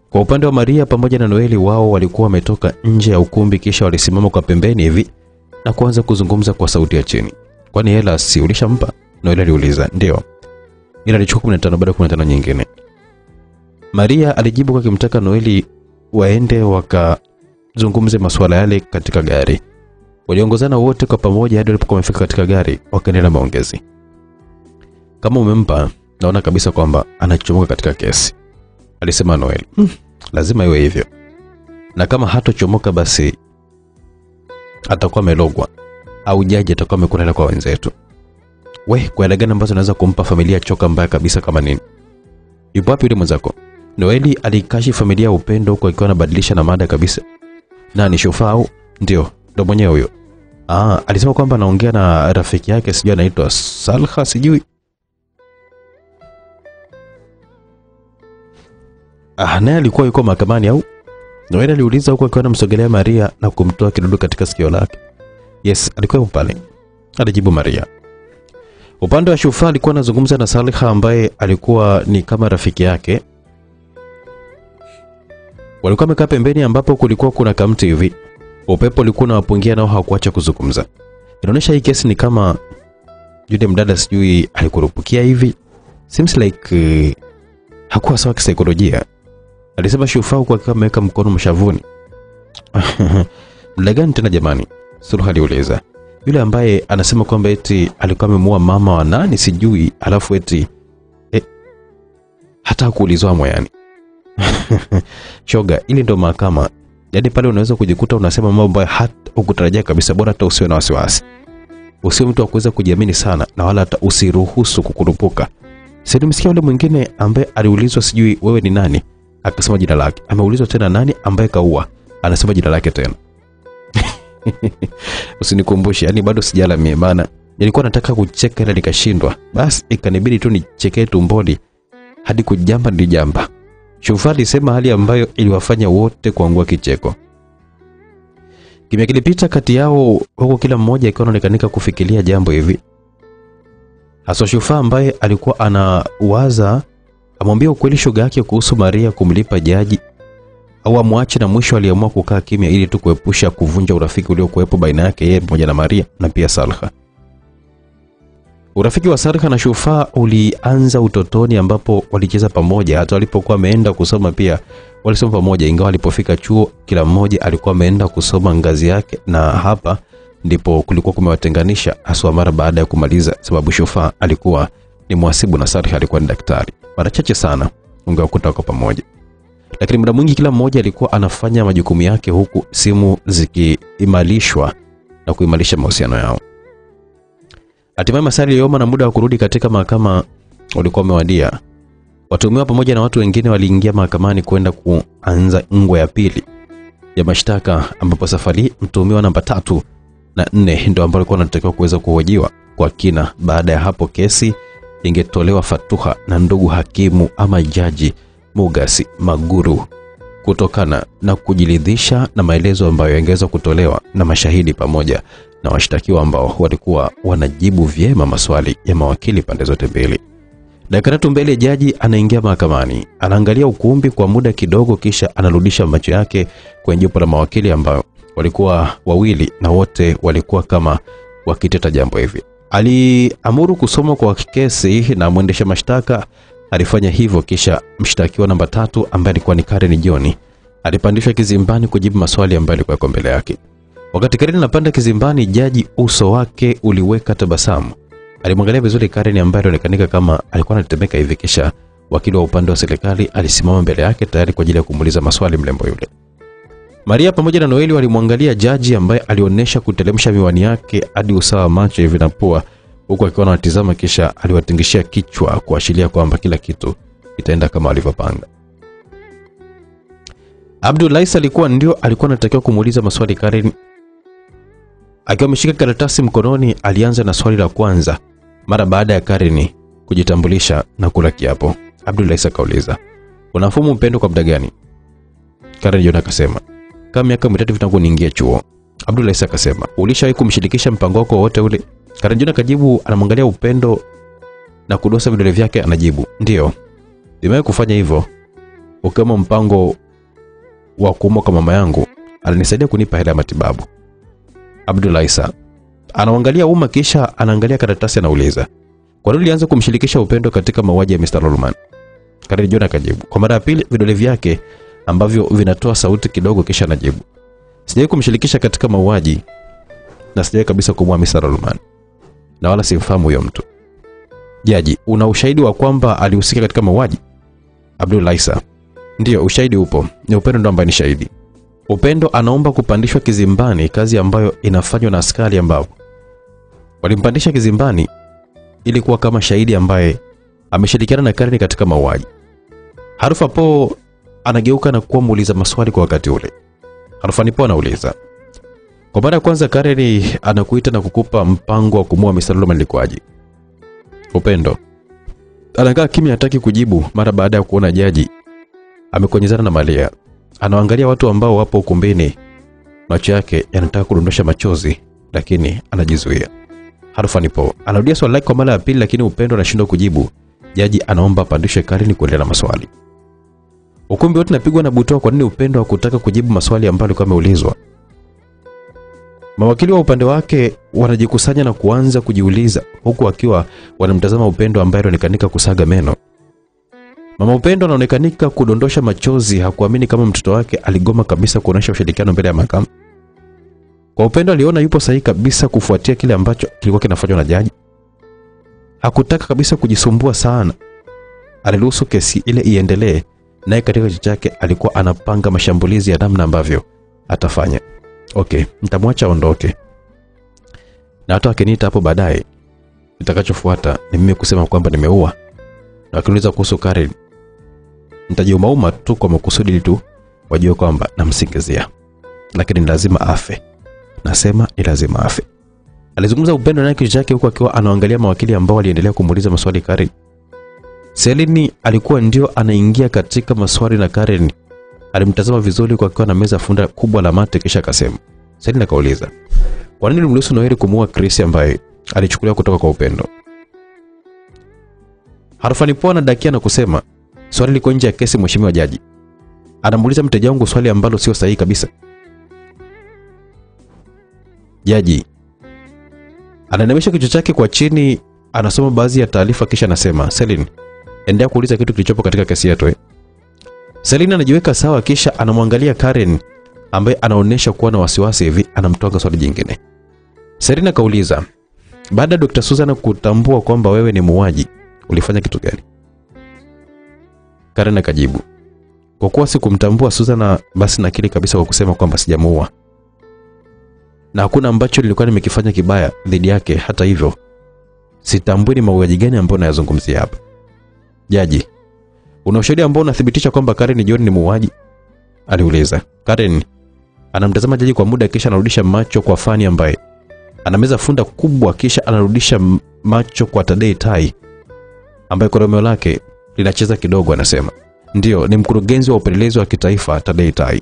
Speaker 1: Kwa upande wa Maria pamoja na Noeli, wao walikuwa wametoka nje ya ukumbi, kisha walisimama kwa pembeni hivi na kuanza kuzungumza kwa sauti ya chini. Kwani hela si ulishampa? Noeli aliuliza. Ndio. Ila alichukua 15 baada ya 15 nyingine. Maria alijibu kwa kumtaka Noeli waende wakazungumze masuala yale katika gari. Waliongozana wote kwa pamoja hadi walipokuwa wamefika katika gari, wakaendelea maongezi. Kama umempa, naona kabisa kwamba anachomoka katika kesi, alisema Noeli. Lazima iwe hivyo. Na kama hatochomoka, basi atakuwa amelogwa au jaji atakuwa amekunela kwa wenzetu. Kwa hela gani ambazo naweza kumpa familia choka mbaya kabisa kama nini? Yupo wapi yule mwenzako? Noeli alikashi familia ya Upendo kwa ikiwa anabadilisha na mada kabisa. Nani, Shufau? Ndio, ndo mwenyewe huyo. Alisema kwamba anaongea na rafiki yake sijui anaitwa Salha sijui. Naye alikuwa yuko mahakamani au? Noeli aliuliza huko akiwa anamsogelea Maria na kumtoa kidudu katika sikio lake. Yes, alikuwa pale, alijibu Maria. Upande wa Shufaa alikuwa anazungumza na Salha ambaye alikuwa ni kama rafiki yake. Walikuwa wamekaa pembeni ambapo kulikuwa kuna kamti hivi. Upepo ulikuwa unawapungia nao hawakuacha kuzungumza. Inaonyesha hii kesi ni kama yule mdada sijui alikurupukia hivi. Seems like hakuwa sawa kisaikolojia, alisema Shufaa kwa kama ameweka mkono mshavuni. Mla gani tena jamani? Suluhu aliuliza. Yule ambaye anasema kwamba eti alikuwa amemuua mama wa nani sijui, alafu eti hata kuulizwa moyani. Shoga, ili ndo mahakama. Yaani pale unaweza kujikuta unasema mambo ambayo hata ukutarajia kabisa. Bora hata usiwe na wasiwasi. Usiwe mtu wa kuweza kujiamini sana, na wala hata usiruhusu kukurupuka. Sasa nimesikia yule mwingine ambaye aliulizwa sijui wewe ni nani, akasema jina lake. Ameulizwa tena nani ambaye kaua, anasema jina lake tena. Usinikumbushe, yani bado sijala mie, maana nilikuwa nataka kucheka ila nikashindwa. Basi ikanibidi tu nichekee tumboni hadi kujamba nilijamba. Shufaa alisema, hali ambayo iliwafanya wote kuangua kicheko. Kimya kilipita kati yao, huko kila mmoja akiwa anaonekanika kufikiria jambo hivi. Hasa Shufaa ambaye alikuwa anawaza amwambia ukweli shoga yake kuhusu Maria kumlipa jaji au amwache, na mwisho aliamua kukaa kimya ili tu kuepusha kuvunja urafiki uliokuwepo baina yake yeye pamoja na Maria na pia Salha. Urafiki wa Salha na Shufaa ulianza utotoni ambapo walicheza pamoja. Hata walipokuwa wameenda kusoma pia walisoma pamoja, ingawa walipofika chuo kila mmoja alikuwa ameenda kusoma ngazi yake, na hapa ndipo kulikuwa kumewatenganisha haswa mara baada ya kumaliza, sababu Shufaa alikuwa ni mhasibu na Salha alikuwa ni daktari. Mara chache sana ungewakuta kwa pamoja, lakini muda mwingi kila mmoja alikuwa anafanya majukumu yake, huku simu zikiimarishwa na kuimarisha mahusiano yao. Hatimaye masaa yaliyoyoma na muda wa kurudi katika mahakama ulikuwa umewadia. Watuhumiwa pamoja na watu wengine waliingia mahakamani kwenda kuanza ngwe ya pili ya mashtaka, ambapo safari mtuhumiwa namba 3 na 4 ndio ambao walikuwa wanatakiwa kuweza kuhojiwa kwa kina. Baada ya hapo kesi ingetolewa fatuha na ndugu hakimu ama jaji Mugasi Maguru kutokana na kujiridhisha na maelezo ambayo yangeweza kutolewa na mashahidi pamoja na washtakiwa ambao walikuwa wanajibu vyema maswali ya mawakili pande zote mbili. Dakika 3 mbele jaji anaingia mahakamani, anaangalia ukumbi kwa muda kidogo, kisha anarudisha macho yake kwenye jopo la mawakili ambao walikuwa wawili na wote walikuwa kama wakiteta jambo hivi. Aliamuru kusoma kwa kesi na mwendesha mashtaka alifanya hivyo, kisha mshtakiwa namba 3 ambaye alikuwa ni Karen John alipandishwa kizimbani kujibu maswali ambayo yalikuwa mbele yake. Wakati Karen anapanda kizimbani, jaji uso wake uliweka tabasamu. Alimwangalia vizuri Karen ambaye alionekana kama alikuwa anatetemeka hivi, kisha wakili wa upande wa serikali alisimama mbele yake tayari kwa ajili ya kumuuliza maswali mlembo yule. Maria pamoja na Noeli walimwangalia jaji ambaye alionyesha kutelemsha miwani yake hadi usawa macho hivi na pua, huku akiwa anatazama, kisha aliwatingishia kichwa kuashiria kwamba kila kitu kitaenda kama alivyopanga. Abdullahi alikuwa anatakiwa kumuuliza maswali Karen. Akiwa ameshika karatasi mkononi, alianza na swali la kwanza Mara baada ya Karen kujitambulisha na kula kiapo, Abdul Isa kauliza, "Unafahamu Upendo kwa muda gani?" Karen John akasema, "Kama miaka 3 tangu niingie chuo." Abdul Isa akasema, "Ulishawahi kumshirikisha mpango wako wote ule?" Karen John akajibu, anamwangalia Upendo na kudosa vidole vyake, anajibu, "Ndio. Nimewahi kufanya hivyo. Ukama mpango wa kumoka mama yangu, alinisaidia kunipa hela ya matibabu." Abdul Isa anaangalia Uma kisha anaangalia karatasi, anauliza, "Kwa nini ulianza kumshirikisha Upendo katika mauaji ya Mr. Lolman?" Karen John akajibu, "Kwa mara ya pili vidole vyake ambavyo vinatoa sauti kidogo," kisha anajibu, "Sijawahi kumshirikisha katika mauaji na sijawahi kabisa kumua Mr. Lolman. Na wala simfahamu huyo mtu." "Jaji, una ushahidi wa kwamba alihusika katika mauaji?" Abdul Isa, "Ndio, ushahidi upo. Ni Upendo ndo ambaye ni shahidi." Upendo anaomba kupandishwa kizimbani, kazi ambayo inafanywa na askari ambao walimpandisha kizimbani ili kuwa kama shahidi ambaye ameshirikiana na Karen katika mauaji. Harufa Po anageuka na kuwa muuliza maswali kwa wakati ule. Harufa Po anauliza, "Kwa mara ya kwanza Karen anakuita na kukupa mpango wa kumua Mr. Lolman ilikuwaje?" Upendo anakaa kimya, hataki kujibu. Mara baada ya kuona jaji amekonyezana na Malia, anaangalia watu ambao wapo ukumbini. Macho yake yanataka kudondosha machozi lakini anajizuia. Harufa Po anarudia swali lake kwa mara ya pili, lakini Upendo anashindwa kujibu. Jaji anaomba apandishe Karen kuendelea na maswali. Ukumbi wote unapigwa na butwaa kwa nini Upendo hakutaka kujibu maswali ambayo alikuwa ameulizwa. Mawakili wa upande wake wanajikusanya na kuanza kujiuliza, huku akiwa wanamtazama Upendo ambaye anaonekanika kusaga meno. Mama Upendo anaonekanika kudondosha machozi, hakuamini kama mtoto wake aligoma kabisa kuonesha ushirikiano mbele ya mahakama. Kwa Upendo aliona yupo sahihi kabisa kufuatia kile ambacho kilikuwa kinafanywa na jaji. Hakutaka kabisa kujisumbua sana. Aliruhusu kesi ile iendelee, naye katika kichwa chake alikuwa anapanga mashambulizi ya namna ambavyo atafanya. Okay, nitamwacha aondoke. Na hata akiniita hapo baadaye, nitakachofuata ni mimi kusema kwamba nimeua. Na akiniuliza kuhusu Karen, nitajiumauma tu kwa makusudi tu wajue kwamba namsingizia. Lakini ni lazima afe. Nasema ni lazima afe. Alizungumza Upendo na kichwa chake huku akiwa anaangalia mawakili ambao waliendelea kumuuliza maswali Karen. Selini alikuwa ndio anaingia katika maswali na Karen alimtazama vizuri kwa akiwa na meza funda kubwa la mate, kisha akasema. Selini akauliza, "Kwa nini ulimruhusu Noeli kumuua Chris ambaye alichukuliwa kutoka kwa Upendo?" Harufa Po anadakia na kusema, "Swali liko nje ya kesi mheshimiwa jaji. Anamuuliza mteja wangu swali ambalo sio sahihi kabisa." Jaji ananemesha kichwa chake kwa chini, anasoma baadhi ya taarifa kisha anasema, "Selini, endelea kuuliza kitu kilichopo katika kesi yetu." Selini anajiweka sawa kisha anamwangalia Karen ambaye anaonesha kuwa na wasiwasi hivi, anamtoa swali jingine. Selini akauliza, "Baada ya Dr. Susan kutambua kwamba wewe ni muuaji, ulifanya kitu gani?" Karen akajibu, "Kwa kuwa sikumtambua Susan, basi nakiri kabisa kwa kusema kwamba sijamuua. Na hakuna ambacho nilikuwa nimekifanya kibaya dhidi yake. Hata hivyo, sitambui ni mauaji gani ambayo nayazungumzia hapa." Jaji, "Una ushahidi ambao unathibitisha kwamba Karen John ni muuaji?" aliuliza. Karen anamtazama jaji kwa muda kisha anarudisha macho kwa Fani ambaye anameza funda kubwa, kisha anarudisha macho kwa Tadei Tai ambaye koromeo lake linacheza kidogo, anasema, "Ndio, ni mkurugenzi wa upelelezi wa kitaifa Tadei Tai."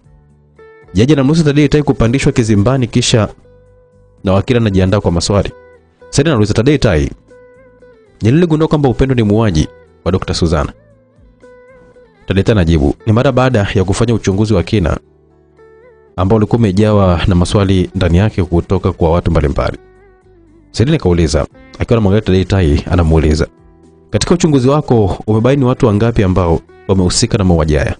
Speaker 1: Jaji anamruhusu Tadei Tai kupandishwa kizimbani kisha na wakili anajiandaa kwa maswali. Sasa anauliza Tadei Tai, "Niligundua kwamba Upendo ni muuaji wa Dr. Suzana?" Tadei Tai anajibu, "Ni mara baada ya kufanya uchunguzi wa kina ambao ulikuwa umejawa na maswali ndani yake kutoka kwa watu mbalimbali." Selini kauliza, akiwa anamwangalia Tadei Tai, anamuuliza, "Katika uchunguzi wako umebaini watu wangapi ambao wamehusika na mauaji haya?"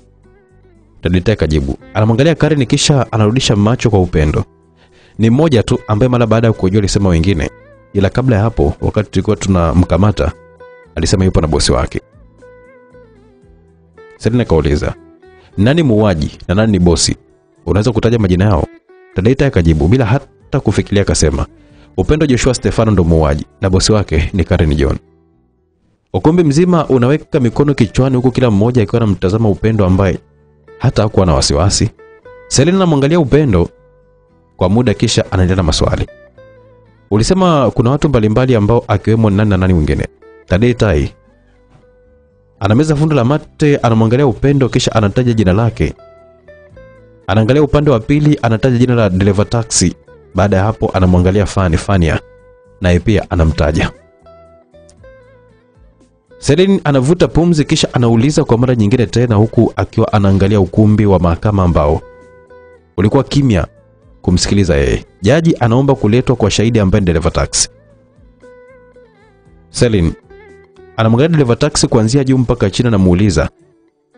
Speaker 1: Tadei Tai akajibu, anamwangalia Karen kisha anarudisha macho kwa Upendo. "Ni mmoja tu ambaye mara baada ya kujua alisema wengine, ila kabla ya hapo wakati tulikuwa tunamkamata alisema yupo na bosi wake." Selini kauliza, "Nani muuaji na nani ni bosi? Unaweza kutaja majina yao?" Tadei Tai akajibu bila hata kufikiria akasema, "Upendo Joshua Stefano ndo muuaji na bosi wake ni Karen John." Ukumbi mzima unaweka mikono kichwani huku kila mmoja akiwa anamtazama Upendo ambaye hata hakuwa na wasiwasi. Selina anamwangalia Upendo kwa muda kisha anaendelea na maswali. Ulisema kuna watu mbalimbali ambao akiwemo nani na nani mwingine. Tadei Tai anameza fundo la mate, anamwangalia Upendo kisha anataja jina lake. Anaangalia upande wa pili, anataja jina la dereva taxi. Baada ya hapo anamwangalia Fania, naye pia anamtaja. Selin anavuta pumzi kisha anauliza kwa mara nyingine tena, huku akiwa anaangalia ukumbi wa mahakama ambao ulikuwa kimya kumsikiliza yeye. Jaji anaomba kuletwa kwa shahidi ambaye ni dereva taxi. Selin anamwangalia dereva taxi kuanzia juu mpaka chini na muuliza,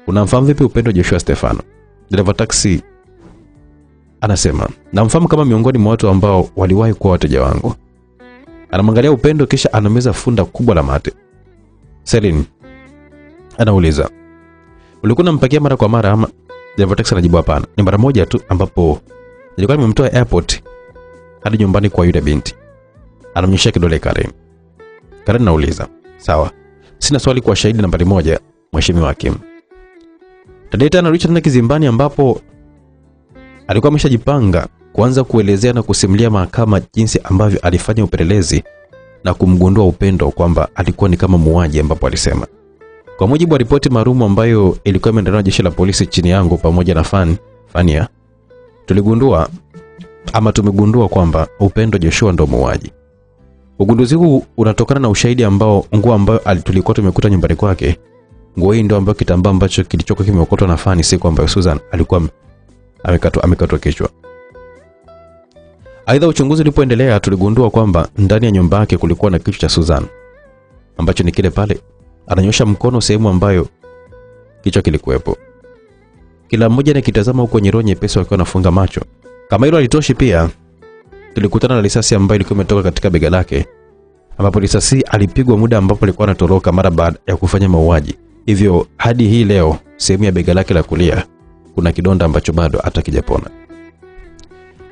Speaker 1: unamfahamu vipi Upendo Joshua Stefano? Dereva taxi anasema, namfahamu kama miongoni mwa watu ambao waliwahi kuwa wateja wangu. Anamwangalia Upendo kisha anameza funda kubwa la mate. Selin anauliza, ulikuwa unampakia mara kwa mara ama? Dereva taxi anajibu, hapana, ni mara moja tu ambapo nilikuwa nimemtoa airport hadi nyumbani kwa yule binti. Anamnyosha kidole Karen. Karen anauliza, sawa, sina swali kwa shahidi nambari 1, mheshimiwa hakimu. Tadei anarudi tena kizimbani ambapo alikuwa ameshajipanga kuanza kuelezea na kusimulia mahakama jinsi ambavyo alifanya upelelezi na kumgundua Upendo kwamba alikuwa ni kama muuaji, ambapo alisema, kwa mujibu wa ripoti maalum ambayo ilikuwa imeandaliwa na jeshi la polisi chini yangu pamoja na Fania, tumegundua kwamba Upendo Joshua ndo muuaji. Ugunduzi huu unatokana na ushahidi ambao nguo ambayo tulikuwa tumekuta nyumbani kwake. Nguo hii ndio ambayo kitambaa ambacho kilichokuwa kimeokotwa na Fani siku ambayo Susan alikuwa amekatwa kichwa. Aidha, uchunguzi ulipoendelea tuligundua kwamba ndani ya nyumba yake kulikuwa na kichwa cha Susan ambacho ni kile pale. Ananyosha mkono sehemu ambayo kichwa kilikuwepo. Kila mmoja anakitazama huko kwenye roho nyepesi wakiwa nafunga macho. Kama hilo halitoshi, pia tulikutana na risasi ambayo ilikuwa imetoka katika bega lake, ambapo risasi alipigwa muda ambapo alikuwa anatoroka mara baada ya kufanya mauaji. Hivyo hadi hii leo sehemu ya bega lake la kulia kuna kidonda ambacho bado hatakijapona.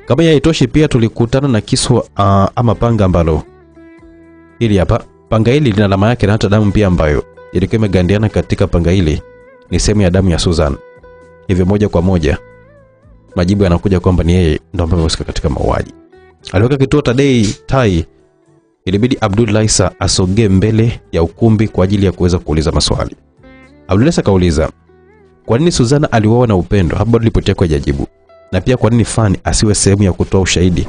Speaker 1: Kama haitoshi, pia tulikutana na kisu ama panga ambalo hili hapa. Panga hili lina alama yake na hata damu pia ambayo ilikuwa imegandiana katika panga hili ni sehemu ya damu ya Susan. Hivyo moja kwa moja majibu yanakuja kwamba ni yeye ndo ambaye amehusika katika mauaji. Aliweka kituo Tadei Tai, ilibidi Abdul Laisa asogee mbele ya ukumbi kwa ajili ya kuweza kuuliza maswali. Abdul Laisa kauliza, kwa nini Suzana aliuawa na Upendo? Hapo ripoti yake haijajibu. Na pia kwa nini Fani asiwe sehemu ya kutoa ushahidi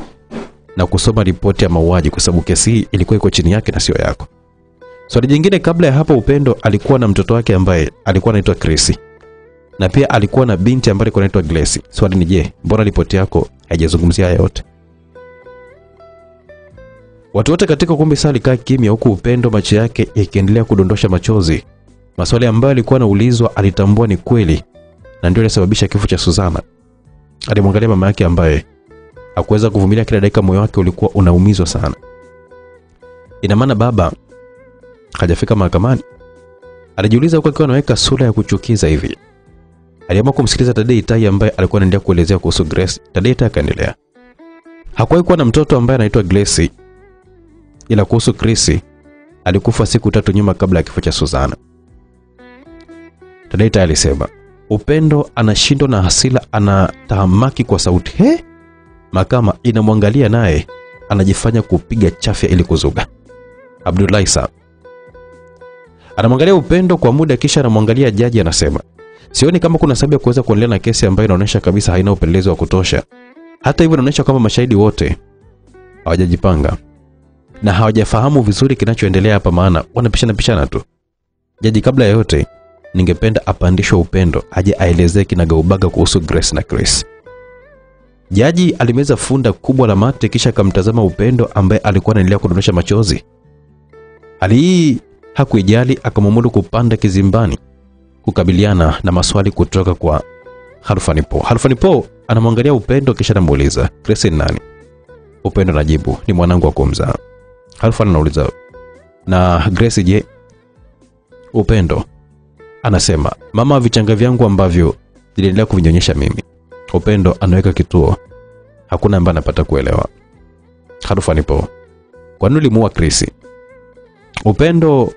Speaker 1: na kusoma ripoti ya mauaji, kwa sababu kesi hii ilikuwa iko chini yake na sio yako. Swali jingine, kabla ya hapo Upendo alikuwa na mtoto wake ambaye alikuwa anaitwa Chris. Na pia alikuwa na binti ambaye alikuwa anaitwa Grace. Swali ni je, mbona ripoti yako haijazungumzia haya yote? Watu wote katika ukumbi sasa walikaa kimya, huku Upendo macho yake yakiendelea kudondosha machozi. Maswali ambayo alikuwa anaulizwa alitambua ni kweli na ndio ilisababisha kifo cha Suzana. Alimwangalia mama yake ambaye hakuweza kuvumilia, kila dakika moyo wake ulikuwa unaumizwa sana. Ina maana baba hajafika mahakamani? Alijiuliza huko akiwa anaweka sura ya kuchukiza hivi. Aliamua kumsikiliza Tadei Tai ambaye alikuwa anaendelea kuelezea kuhusu Grace. Tadei Tai akaendelea, hakuwahi kuwa na mtoto ambaye anaitwa Grace, ila kuhusu Chris alikufa siku 3 nyuma kabla ya kifo cha Suzana. Tadei Tai alisema, Upendo anashindwa na hasila, anatahamaki kwa sauti. Mahakama inamwangalia naye anajifanya kupiga chafya ili kuzuga. Abdul Laisa anamwangalia Upendo kwa muda kisha anamwangalia jaji, anasema, sioni kama kuna sababu ya kuweza kuendelea na kesi ambayo inaonyesha kabisa haina upelelezi wa kutosha. Hata hivyo inaonyesha kwamba mashahidi wote hawajajipanga na hawajafahamu vizuri kinachoendelea hapa, maana wanapishana tu. Jaji, kabla ya yote ningependa apandishwe Upendo aje aelezee kinagaubaga kuhusu Grace na Chris. Jaji alimeza funda kubwa la mate kisha akamtazama Upendo ambaye alikuwa anaendelea kudondosha machozi. Ali hakuijali, akamumudu kupanda kizimbani kukabiliana na maswali kutoka kwa Halfanipo. Halfanipo anamwangalia Upendo kisha anamuuliza, Grace ni nani? Upendo anajibu, ni mwanangu wa kumzaa. Halfan anauliza, na Grace je? Upendo anasema, mama vichanga vyangu ambavyo niliendelea kuvinyonyesha mimi. Upendo anaweka kituo, hakuna ambaye anapata kuelewa. Halfanipo, kwa nini ulimuua Chris? Upendo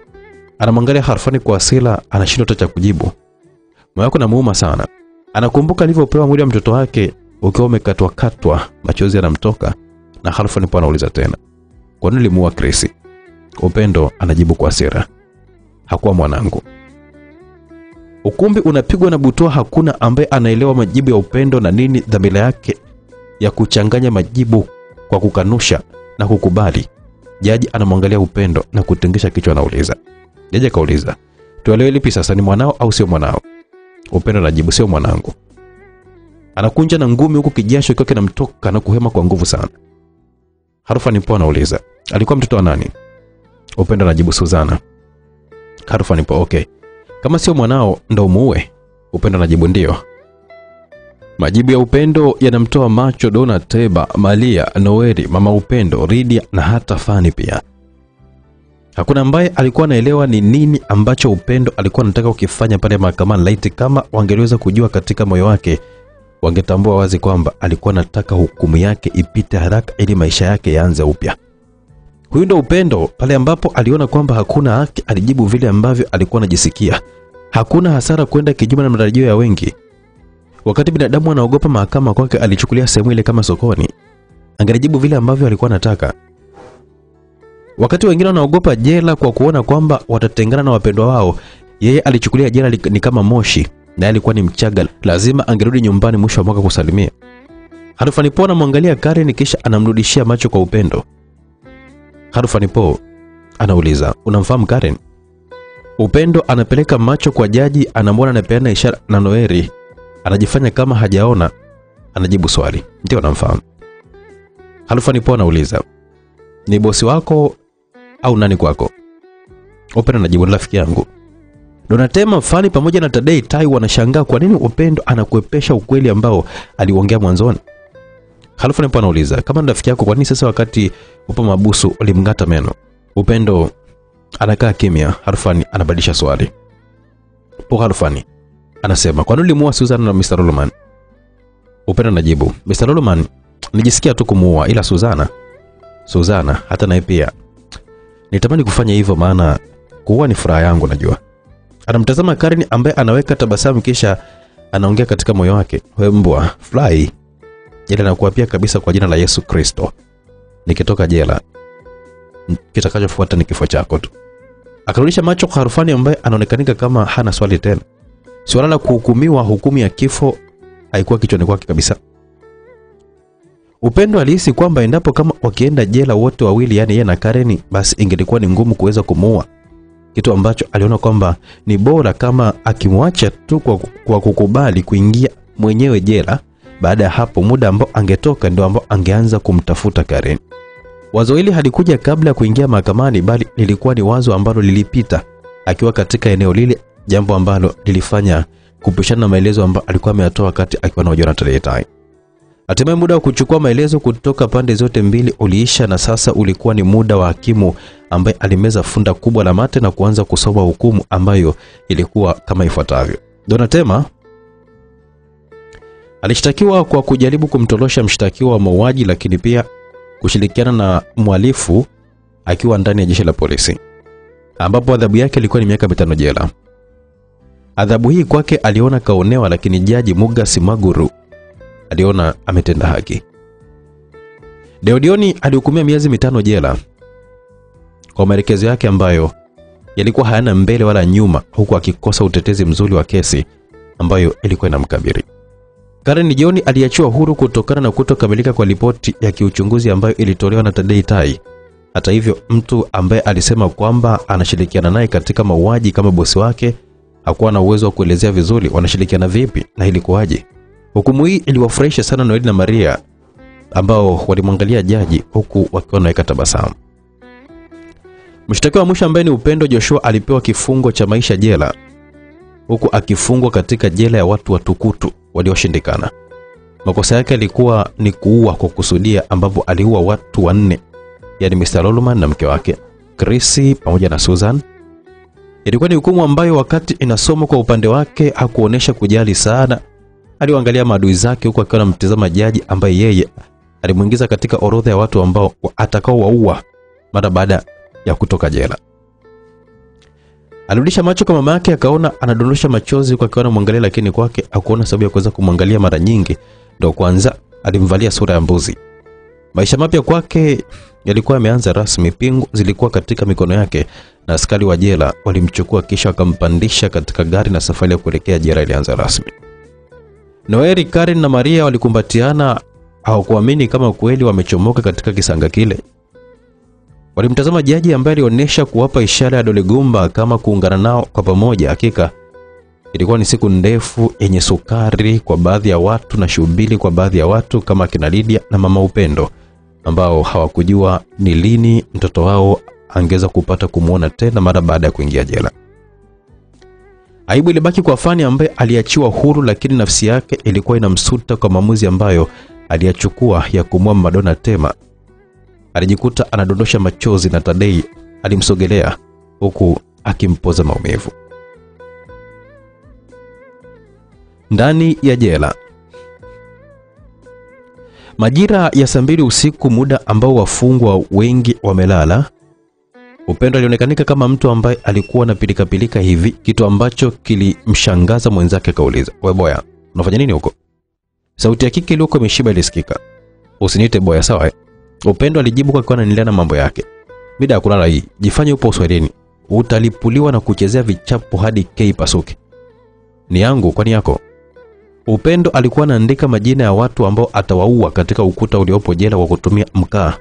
Speaker 1: anamwangalia Halfani kwa hasira, anashindwa hata kujibu. Moyo wake unamuuma sana. Anakumbuka alivyopewa mwili wa mtoto wake ukiwa umekatwa, machozi yanamtoka, na Halfani anauliza tena, kwa nini ulimuua Chris? Upendo anajibu kwa hasira, hakuwa mwanangu. Ukumbi unapigwa na butwaa, hakuna ambaye anaelewa majibu ya Upendo na nini dhamira yake ya kuchanganya majibu kwa kukanusha na kukubali. Jaji anamwangalia Upendo na kutingisha kichwa, anauliza. Jaji kauliza, tuelewe lipi sasa, ni mwanao au sio mwanao? Upendo anajibu, sio mwanangu. Anakunja na ngumi huku kijasho kikiwa kinamtoka na kuhema kwa nguvu sana. Harufani Poa anauliza, alikuwa mtoto wa nani? Upendo anajibu, Suzana. Harufani Poa, okay. Kama sio mwanao ndo muue? Upendo anajibu, ndio. Majibu ya Upendo yanamtoa macho Dona, Teba, Malia, Noeli, Mama Upendo, Ridia na hata Fani pia. Hakuna ambaye alikuwa anaelewa ni nini ambacho Upendo alikuwa anataka kukifanya pale mahakamani. Laiti kama wangeweza kujua katika moyo wake, wangetambua wazi kwamba alikuwa anataka hukumu yake ipite haraka ili maisha yake yaanze upya. Huyu ndo Upendo. Pale ambapo aliona kwamba hakuna haki, alijibu vile ambavyo alikuwa anajisikia. Hakuna hasara kwenda kinyume na matarajio ya wengi. Wakati binadamu anaogopa mahakama, kwake alichukulia sehemu ile kama sokoni. Angalijibu vile ambavyo alikuwa anataka. Wakati wengine wanaogopa jela kwa kuona kwamba watatengana na wapendwa wao, yeye alichukulia jela ni kama moshi, na alikuwa ni Mchaga, lazima angerudi nyumbani mwisho wa mwaka kusalimia. Harufani Poa anamwangalia Karen kisha anamrudishia macho kwa Upendo. Harufani Poa anauliza, unamfahamu Karen? Upendo anapeleka macho kwa jaji, anamwona anapeana ishara na Noeli. Anajifanya kama hajaona, anajibu swali, ndio namfahamu. Harufani Poa anauliza, ni bosi wako au nani kwako? Upendo anajibu, rafiki yangu. Donatema, Fani pamoja na Tadei Tai wanashangaa kwa nini Upendo anakuepesha ukweli ambao aliongea mwanzoni. Harufani Poa anauliza, kama rafiki yako kwa nini sasa wakati upo mabusu ulimngata meno? Upendo anakaa kimya. Harufani anabadilisha swali. Po Harufani anasema, kwa nini ulimuua Suzana na Mr. Loloman? Upendo anajibu, Mr. Loloman nijisikia tu kumuua, ila Suzana hata naye pia nitamani kufanya hivyo, maana kuua ni furaha yangu najua. Anamtazama Karen ambaye anaweka tabasamu kisha anaongea katika moyo wake, wewe mbwa fly, jela na kuapia kabisa kwa jina la Yesu Kristo, nikitoka jela kitakachofuata ni kifo chako tu. Akarudisha macho kwa Harufani ambaye anaonekanika kama hana swali tena. Swala la kuhukumiwa hukumu ya kifo haikuwa kichwani kwake kabisa. Upendo alihisi kwamba endapo kama wakienda jela wote wawili, yani yeye na Karen, basi ingelikuwa ni ngumu kuweza kumuua. Kitu ambacho aliona kwamba ni bora kama akimwacha tu kwa kukubali kuingia mwenyewe jela. Baada ya hapo muda ambao angetoka ndio ambao angeanza kumtafuta Karen. Wazo hili halikuja kabla ya kuingia mahakamani, bali lilikuwa ni wazo ambalo lilipita akiwa katika eneo lile, jambo ambalo lilifanya kupishana na maelezo ambayo alikuwa ameyatoa wakati akiwa na Jonathan Tai. Hatimaye muda wa kuchukua maelezo kutoka pande zote mbili uliisha, na sasa ulikuwa ni muda wa hakimu ambaye alimeza funda kubwa la mate na kuanza kusoma hukumu ambayo ilikuwa kama ifuatavyo. Donatema alishtakiwa kwa kujaribu kumtolosha mshtakiwa wa mauaji, lakini pia kushirikiana na mhalifu akiwa ndani ya jeshi la polisi, ambapo adhabu yake ilikuwa ni miaka 5 jela. Adhabu hii kwake aliona kaonewa, lakini jaji Mugasi Maguru aliona ametenda haki. Deodioni alihukumiwa miezi 5 jela kwa maelekezo yake ambayo yalikuwa hayana mbele wala nyuma, huku akikosa utetezi mzuri wa kesi ambayo ilikuwa inamkabili. Karen Joni aliachiwa huru kutokana na kutokamilika kwa ripoti ya kiuchunguzi ambayo ilitolewa na Tadei Tai. Hata hivyo, mtu ambaye alisema kwamba anashirikiana naye katika mauaji kama bosi wake hakuwa na uwezo wa kuelezea vizuri wanashirikiana vipi na ilikuwaje. Hukumu hii iliwafurahisha sana Noeli na Maria ambao walimwangalia jaji huku wakiwa wanaweka tabasamu. Mshtakiwa wa mwisho ambaye ni Upendo Joshua alipewa kifungo cha maisha jela, huku akifungwa katika jela ya watu watukutu walioshindikana. Makosa yake yalikuwa ni kuua kwa kusudia, ambapo aliua watu 4, yani Mr. Loloman na mke wake Chrissy pamoja na Susan. Ilikuwa ni hukumu ambayo wakati inasoma kwa upande wake hakuonesha kujali sana. Aliangalia maadui zake huku akiwa anamtazama jaji ambaye yeye alimuingiza katika orodha ya watu ambao atakao waua mara baada ya kutoka jela. Alirudisha macho kwa mama yake, akaona anadondosha machozi kwa akiwa anamwangalia, lakini kwake hakuona sababu ya kuweza kumwangalia mara nyingi. Ndio kwanza alimvalia sura ya mbuzi. Maisha mapya kwake yalikuwa yameanza rasmi. Pingu zilikuwa katika mikono yake na askari wa jela walimchukua kisha wakampandisha katika gari na safari ya kuelekea jela ilianza rasmi. Noeli, Karen na Maria walikumbatiana, hawakuamini kama kweli wamechomoka katika kisanga kile. Walimtazama jaji ambaye alionyesha kuwapa ishara ya dole gumba kama kuungana nao kwa pamoja. Hakika ilikuwa ni siku ndefu yenye sukari kwa baadhi ya watu na shubiri kwa baadhi ya watu kama kina Lydia na mama Upendo, ambao hawakujua ni lini mtoto wao angeza kupata kumuona tena mara baada ya kuingia jela. Aibu ilibaki kwa Fani ambaye aliachiwa huru, lakini nafsi yake ilikuwa inamsuta kwa maamuzi ambayo aliyachukua ya kumua Madonna Tema. Alijikuta anadondosha machozi na Tadei alimsogelea huku akimpoza maumivu. Ndani ya jela. Majira ya 2 usiku, muda ambao wafungwa wengi wamelala, Upendo alionekanika kama mtu ambaye alikuwa na pilika hivi, kitu ambacho kilimshangaza mwenzake. Kauliza, "Wewe boya, unafanya nini huko?" Sauti ya kike ilikuwa imeshiba ilisikika. "Usiniite boya, sawa?" Upendo alijibu kwa kuwa anaendelea na mambo yake. "Mida ya kulala hii, jifanye upo Uswahilini. Utalipuliwa na kuchezea vichapo hadi kei pasuke." "Ni yangu, kwani yako?" Upendo alikuwa anaandika majina ya watu ambao atawaua katika ukuta uliopo jela kwa kutumia mkaa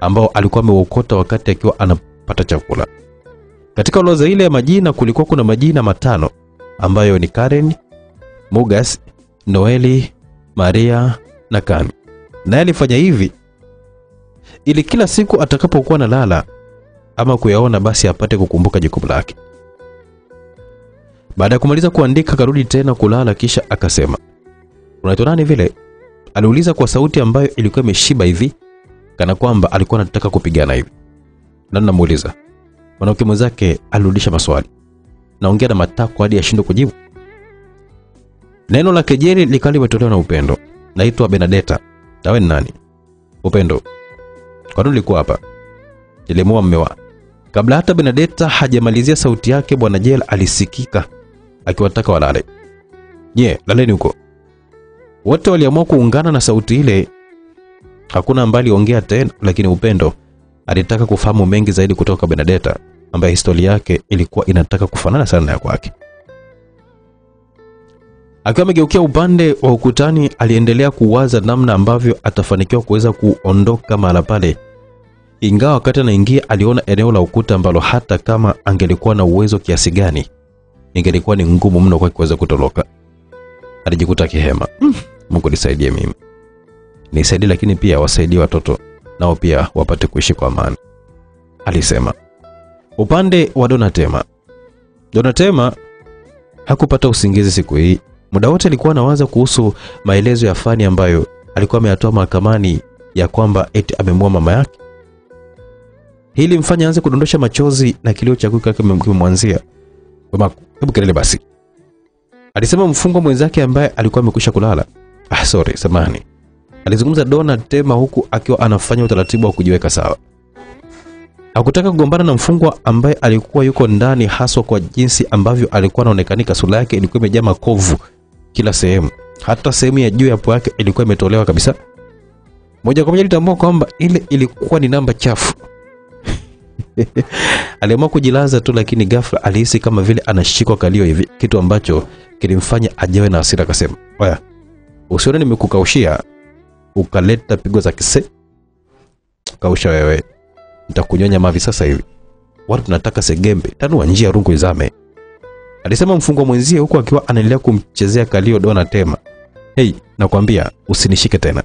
Speaker 1: ambao alikuwa ameokota wakati akiwa anapata chakula. Katika orodha ile ya majina kulikuwa kuna majina 5 ambayo ni Karen, Mugas, Noeli, Maria na Kami. Na alifanya hivi ili kila siku atakapokuwa analala ama kuyaona basi apate kukumbuka jukumu lake. Baada ya kumaliza kuandika karudi tena kulala, kisha akasema, "Unaitwa nani vile?" Aliuliza kwa sauti ambayo ilikuwa imeshiba hivi kana kwamba alikuwa anataka kupigana hivi. "Nani namuuliza?" Mwanamke mwenzake alirudisha maswali. "Naongea na matako hadi ashindwe kujibu." Neno la kejeli likali limetolewa na Upendo. "Naitwa Benedetta." "Na wewe ni nani?" "Upendo." "Kwa nini ulikuwa hapa?" "Nilimua mmewa." Kabla hata Benedetta hajamalizia sauti yake, bwana jela alisikika akiwataka walale. Laleni huko." Wote waliamua kuungana na sauti ile. Hakuna ambaye aliongea tena, lakini Upendo alitaka kufahamu mengi zaidi kutoka Benedetta ambaye historia yake ilikuwa inataka kufanana sana na ya kwake. Akiwa amegeukia upande wa ukutani, aliendelea kuwaza namna ambavyo atafanikiwa kuweza kuondoka mahali pale. Ingawa wakati anaingia aliona eneo la ukuta ambalo hata kama angelikuwa na uwezo kiasi gani ingelikuwa ni ngumu mno kwa kuweza kutoroka. Alijikuta kihema. Mungu nisaidie mimi. Nisaidie, lakini pia wasaidie watoto nao pia wapate kuishi kwa amani, alisema. Upande wa Donatema hakupata usingizi siku hii. Muda wote alikuwa anawaza kuhusu maelezo ya Fani ambayo alikuwa ameyatoa mahakamani ya kwamba eti amemua mama yake. Hili mfanya aanze kudondosha machozi na kilio cha kuka kimemwanzia. "Hebu kelele basi," alisema mfungwa mwenzake ambaye alikuwa amekwisha kulala. "Sorry, samahani," alizungumza Donatema huku akiwa anafanya utaratibu wa kujiweka sawa. Hakutaka kugombana na mfungwa ambaye alikuwa yuko ndani, haswa kwa jinsi ambavyo alikuwa anaonekanika. Sura yake ilikuwa imejaa makovu kila sehemu, hata sehemu ya juu ya pua yake ilikuwa imetolewa kabisa. Moja kwa moja alitambua kwamba ile ilikuwa ni namba chafu. Aliamua kujilaza tu, lakini ghafla alihisi kama vile anashikwa kalio hivi, kitu ambacho kilimfanya ajawe na hasira. Akasema, "Oya, usione nimekukaushia ukaleta pigo za kise. Kausha wewe, nitakunyonya mavi sasa hivi. Watu tunataka segembe, tanua njia rungu izame," alisema mfungwa mwenzie huku akiwa anaendelea kumchezea kalio Donatema. "Hey, nakwambia usinishike tena."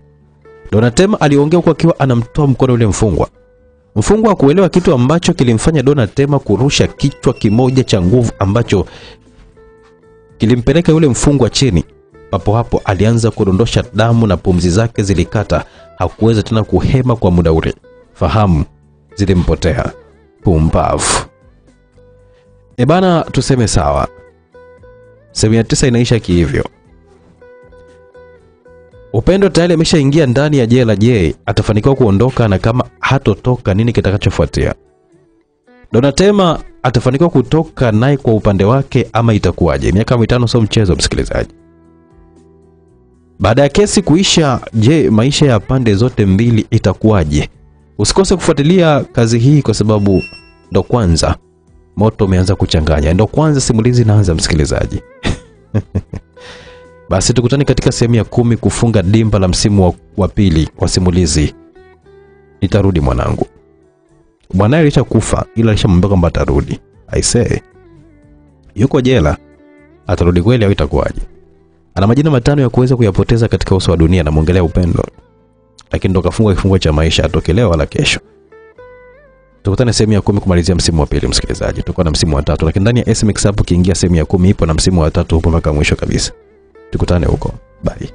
Speaker 1: Donatema aliongea huku akiwa anamtoa mkono ule mfungwa. Mfungwa kuelewa kitu ambacho kilimfanya Donatema kurusha kichwa kimoja cha nguvu ambacho kilimpeleka yule mfungwa chini. Papo hapo alianza kudondosha damu na pumzi zake zilikata. Hakuweza tena kuhema kwa muda ule. Fahamu zilimpotea. Pumbavu. Bana, tuseme sawa. Sehemu ya 9 inaisha kihivyo. Upendo tayari ameshaingia ndani ya jela. Je, atafanikiwa kuondoka? Na kama hatotoka, nini kitakachofuatia? Donatema atafanikiwa kutoka naye kwa upande wake ama itakuwaje? Miaka 5 sio mchezo, msikilizaji. Baada ya kesi kuisha, je, maisha ya pande zote mbili itakuwaje? Usikose kufuatilia kazi hii kwa sababu ndo kwanza moto umeanza kuchanganya. Ndo kwanza simulizi inaanza, msikilizaji. Basi tukutane katika sehemu ya 10 kufunga dimba la msimu wa pili kwa simulizi Nitarudi Mwanangu. Mwanae alishakufa ila alishamwambia kwamba atarudi. I say, yuko jela, atarudi kweli au itakuwaje? Ana majina matano ya kuweza kuyapoteza katika uso wa dunia na muongelea upendo. Lakini ndo kafungwa kifungo cha maisha, atoke leo wala kesho. Tukutane sehemu ya 10 kumalizia msimu wa pili, msikilizaji. Tuko na msimu wa 3, lakini ndani ya SMX hapo kiingia sehemu ya 10 ipo na msimu wa 3 hapo mpaka mwisho kabisa. Tukutane huko. Bye.